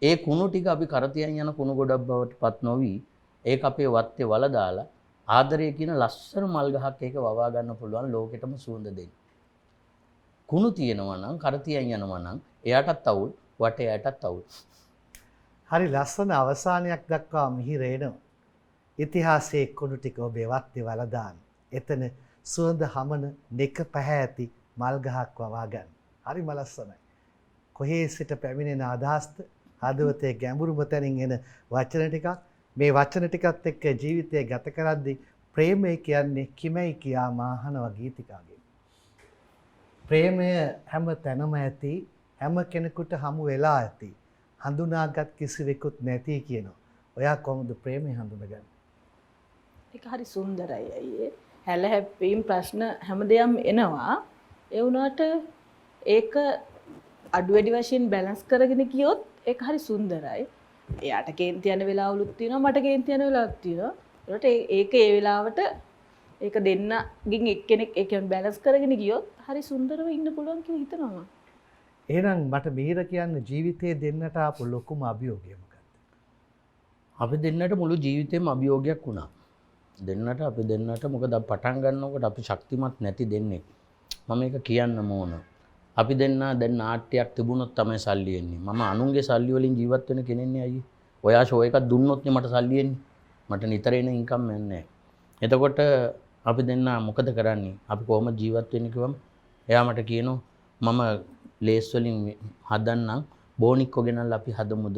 ඒ කුණු ටික අපි කරතියන් යන කුණු ගොඩක් බවට පත් නොවි ඒක අපේ වත්තේ වල දාලා ආදරය කියන ලස්සන මල් ගහක් ඒක වවා ගන්න පුළුවන් ලෝකෙටම සුවඳ දෙන්න. කුණු තියෙනවා නම් කරතියන් යනවා නම් එයාටත් අවුල් වටේයටත් අවුල්. හරි ලස්සන අවසානයක් දක්වා මිහිර එනවා. ඉතිහාසයේ කුණු ටික ඔබේ වත්තේ වල දාන්න. එතන සුවඳ හමන නෙක පැහැති මල් ගහක් වවා ගන්න. හරිම ලස්සනයි. කොහේ සිට පැමිණෙන අදහස්ද හදවතේ ගැඹුරුම තැනින් එන වචන ටිකක් මේ වචන ටිකත් එක්ක ජීවිතය ගත කරද්දී ප්‍රේමය කියන්නේ කිමයි කියා මාහනවා ගීතිකාගේ. ප්‍රේමය හැම තැනම ඇති හැම කෙනෙකුට හමු වෙලා ඇති හඳුනාගත් කිසිවෙකුත් නැති කියනවා. ඔයා කොහොමද ප්‍රේමය හඳුනගන්නේ? ඒක හරි සුන්දරයි අයියේ. හැල හැප්පීම් ප්‍රශ්න හැමදේම එනවා. ඒ වුණාට ඒක අඩු වැඩි වශයෙන් බැලන්ස් කරගෙන ගියොත් ඒක හරි සුන්දරයි. එයාට කේන්ති යන වෙලාවලුත් තියෙනවා මට කේන්ති යන වෙලාවක් තියෙනවා. ඒකට ඒක ඒ වෙලාවට ඒක දෙන්නගෙන් එක්කෙනෙක් ඒ කියන්නේ බැලන්ස් කරගෙන ගියොත් හරි සුන්දරව ඉන්න පුළුවන් කියලා හිතනවා. එහෙනම් මට මිහිර කියන්න ජීවිතේ දෙන්නට ආපු ලොකුම අභියෝගය මොකක්ද? අපි දෙන්නට මුළු ජීවිතේම අභියෝගයක් වුණා. අපි දෙන්නට මොකද පටන් ගන්නකොට අපි ශක්තිමත් නැති දෙන්නේ. මම ඒක කියන්න ඕන. අපි දෙන්න දැන් නාට්‍යයක් තිබුණොත් තමයි සල්ලි එන්නේ. මම අනුන්ගේ සල්ලි වලින් ජීවත් වෙන කෙනෙක් නේ අයියේ. ඔයා ෂෝ එකක් දුන්නොත් නේ මට සල්ලි එන්නේ. මට නිතර එන ඉන්කම් එන්නේ. එතකොට අපි දෙන්න මොකද කරන්නේ? අපි කොහොමද ජීවත් වෙන්නේ කිව්වම එයා මට කියනවා මම ලේස් වලින් හදන්නම් බෝනික්කෝ ගෙනල්ලා අපි හදමුද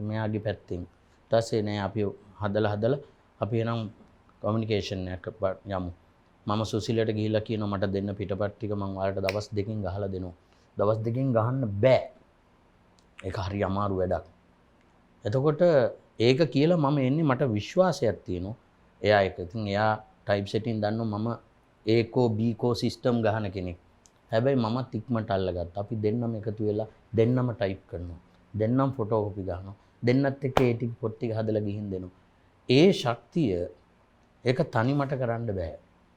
මෙයාගේ පැත්තෙන්. ඊට පස්සේ නෑ අපි හදලා අපි එනම් කමියුනිකේෂන් එකක් යමු. මම සුසිලට ගිහිල්ලා කියනවා මට දෙන්න පිටපත් ටික මම ඔයාලට දවස් දෙකකින් ගහලා දෙනවා. දවස් දෙකකින් ගහන්න බෑ. ඒක හරි අමාරු වැඩක්. එතකොට ඒක කියලා මම එන්නේ මට විශ්වාසයක් තියෙනවා. එයා එක. ඉතින් එයා ටයිප් සෙටින් දන්නවා මම ඒකෝ බීකෝ සිස්ටම් ගහන කෙනෙක්. හැබැයි මමත් ඉක්මනට අල්ලගත්තා. අපි දෙන්නම එකතු වෙලා දෙන්නම ටයිප් කරනවා. දෙන්නම ෆොටෝකොපි ගන්නවා. දෙන්නත් එක්ක ඒ ටික පොත් ටික හදලා ගිහින් දෙනවා. ඒ ශක්තිය ඒක තනිමට කරන්න බෑ.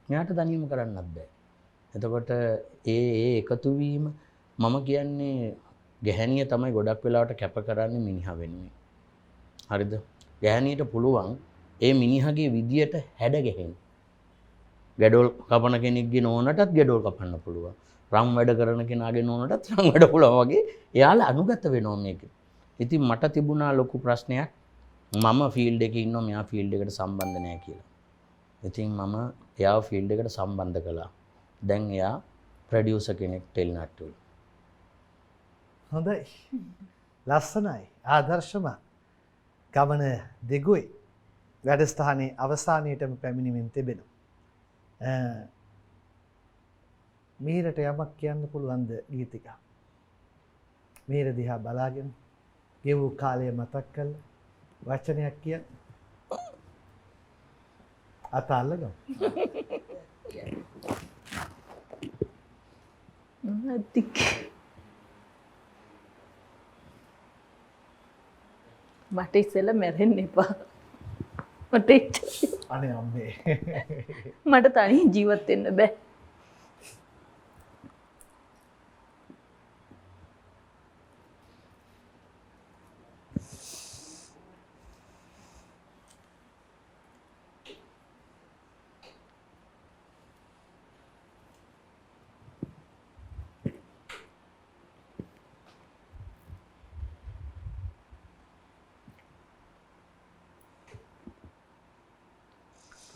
මෙයාට තනියම කරන්නත් බෑ. එතකොට ඒ එකතු වීම මම කියන්නේ ගැහණිය තමයි ගොඩක් වෙලාවට කැප කරන්නේ මිනිහා වෙනුවෙන්. හරිද? ගැහණියට පුළුවන් ඒ මිනිහාගේ විදියට හැඩ ගැහෙන්න. ගැඩොල් කපන කෙනෙක්ගේ නෝනටත් ගැඩොල් කපන්න පුළුවන්. රම් වැඩ කරන කෙනාගේ නෝනටත් රම් වැඩ පුළුවන් වගේ එයාලා අනුගත වෙනවා මේක. ඉතින් මට තිබුණා ලොකු ප්‍රශ්නයක් මම ෆීල්ඩ් එකේ ඉන්නවා මෙයා ෆීල්ඩ් එකට සම්බන්ධ නැහැ කියලා. ඉතින් මම එයාව ෆීල්ඩ් එකට සම්බන්ධ කළා. දැන් එයා ප්‍රොඩියුසර් කෙනෙක් ටෙලිනාට්ටු වල. හොඳයි. ලස්සනයි. ආදර්ශමත්. ගමන දිගුයි. වැඩසටහනේ අවසානයේටම පැමිණෙමින් තිබෙනවා. මීරට යමක් කියන්න පුළුවන්ද ගීතිකා? මීර දිහා බලාගෙන ගෙවූ කාලය මතක් කරලා වචනයක් කියන්න. අත අල්ලගමු. මට ඉස්සෙල්ලා මැරෙන්න එපා. මට අනේ අම්මේ. මට තනි ජීවත් වෙන්න බෑ.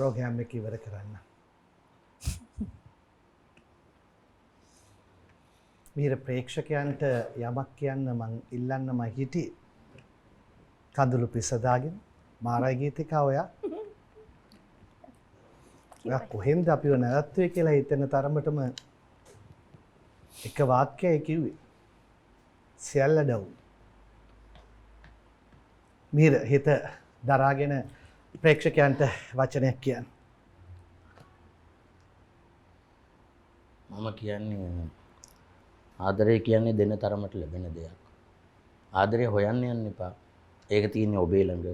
ප්‍රෝග්‍රෑම් එක ඉවර කරන්න. මීර ප්‍රේක්ෂකයන්ට යමක් කියන්න මං ඉල්ලන්නම හිටියේ. කඳුළු පිසදාගෙන මාරයි ගීතිකා ඔයා කොහෙන්ද අපිව නැවැත්තුවේ කියලා හිතෙන තරමටම එක වාක්‍යයයි කිව්වේ. සියල්ල ඩවුන්. මීර හිත දරාගෙන ප්‍රේක්ෂකයන්ට වචනයක් කියන්න. මම කියන්නේ ආදරය කියන්නේ දෙන තරමට ලැබෙන දෙයක්. ආදරය හොයන්න යන්න එපා. ඒක තියෙන්නේ ඔබේ ළඟ.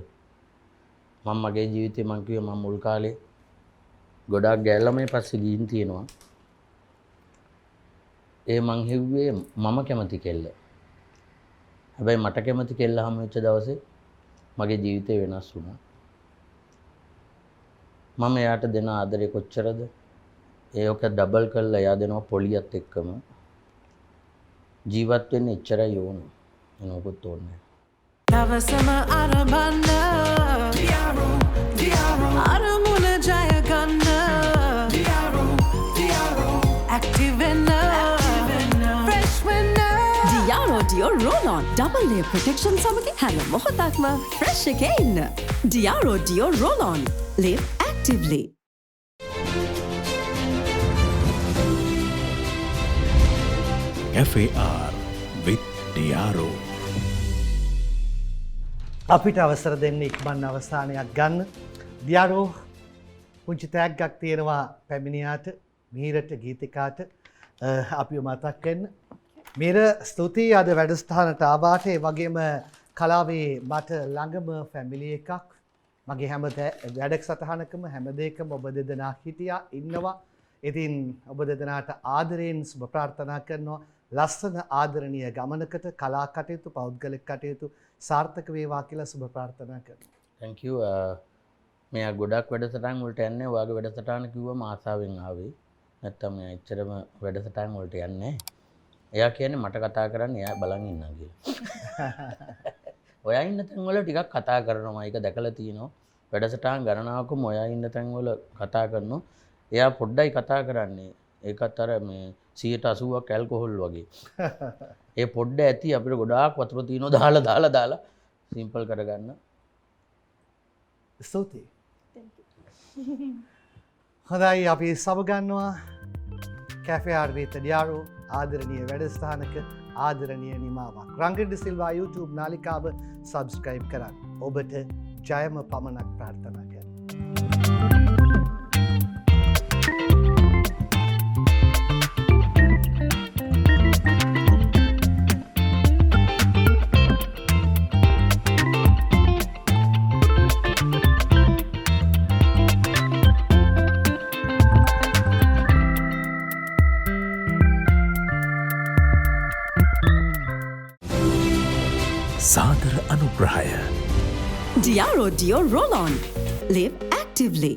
මම මගේ ජීවිතේ මං කිව්වේ මම මුල් කාලේ ගොඩාක් ගෑල්ලමයි පස්සේ ගිහින් තියෙනවා. ඒ මං හිව්වේ මම කැමති කෙල්ල. හැබැයි මට කැමති කෙල්ල හමු වෙච්ච දවසේ මගේ ජීවිතේ වෙනස් වුණා. මම එයාට දෙන ආදරේ කොච්චරද? ඒක ඩබල් කරලා එයා දෙනවා පොලියත් එක්කම. ජීවත් වෙන්න එච්චරයි ඕන. එනකොත් ඕනේ. දවසම අරබන්න අරමුණ ජය ගන්න ඇක්ටිව් වෙන්න ෆ්‍රෙෂ් වෙන්න Diaro Dio Roll-On double layer protection සමග හැම මොහොතක්ම fresh එකේ ඉන්න. Diaro Dio Roll-On live actively. Cafe R with Diaro. අපිට අවසර දෙන්න ඉක්මන් අවසානයක් ගන්න. දියාරෝ පුංචි තෑග්ගක් තියෙනවා පැමිණියාට, මීරට, ගීතිකාට අපිව මතක් වෙන්න. මීර ස්තුතියි අද වැඩසටහනට ආවාට. ඒ වගේම කලාවේ මට ළඟම ෆැමිලි එකක්. මගේ හැම වැඩසටහනකම හැම දෙයකම ඔබ දෙදෙනා හිටියා ඉන්නවා. ඉතින් ඔබ දෙදෙනාට ආදරයෙන් සුබ ප්‍රාර්ථනා කරනවා. ලස්සන ආදරණීය ගමනකට කලා කටයුතු, පෞද්ගලික කටයුතු සාර්ථක වේවා කියලා සුබ ප්‍රාර්ථනා කරනවා. thank you. මෙයා ගොඩක් වැඩසටහන් වලට යන්නේ. ඔයාගේ වැඩසටහන කිව්වම ආසාවෙන් ආවේ. නැත්තම් මෙයා එච්චරම වැඩසටහන් වලට යන්නේ නැහැ. එයා කියන්නේ මට කතා කරන්න එයා බලන් ඉන්නවා කියලා. ඔයා ඉන්න තැන් වල ටිකක් කතා කරනවා. ඒක දැකලා තියෙනවා. වැඩසටහන් ගණනාවකම ඔයා ඉන්න තැන් වල කතා කරනවා. එයා පොඩ්ඩයි කතා කරන්නේ. ඒකත් අර මේ 80%ක් ඇල්කොහොල් වගේ. ඒ පොඩ්ඩ ඇති අපිට ගොඩාක් වතුර තියෙනවා දාලා සිම්පල් කරගන්න. ස්තුතියි. හොඳයි අපි සමගන්නවා කැෆේ ආර් විත් ඩියාරෝ ආදරණීය වැඩසටහනක ආදරණීය නිමාවක්. රංගින් ඩි සිල්වා YouTube නාලිකාව සබ්ස්ක්‍රයිබ් කරන්න. ඔබට ජයම පමණක් ප්‍රාර්ථනා කරනවා. සාදර අනුග්‍රහය. Diaro Dio Roll-On live actively.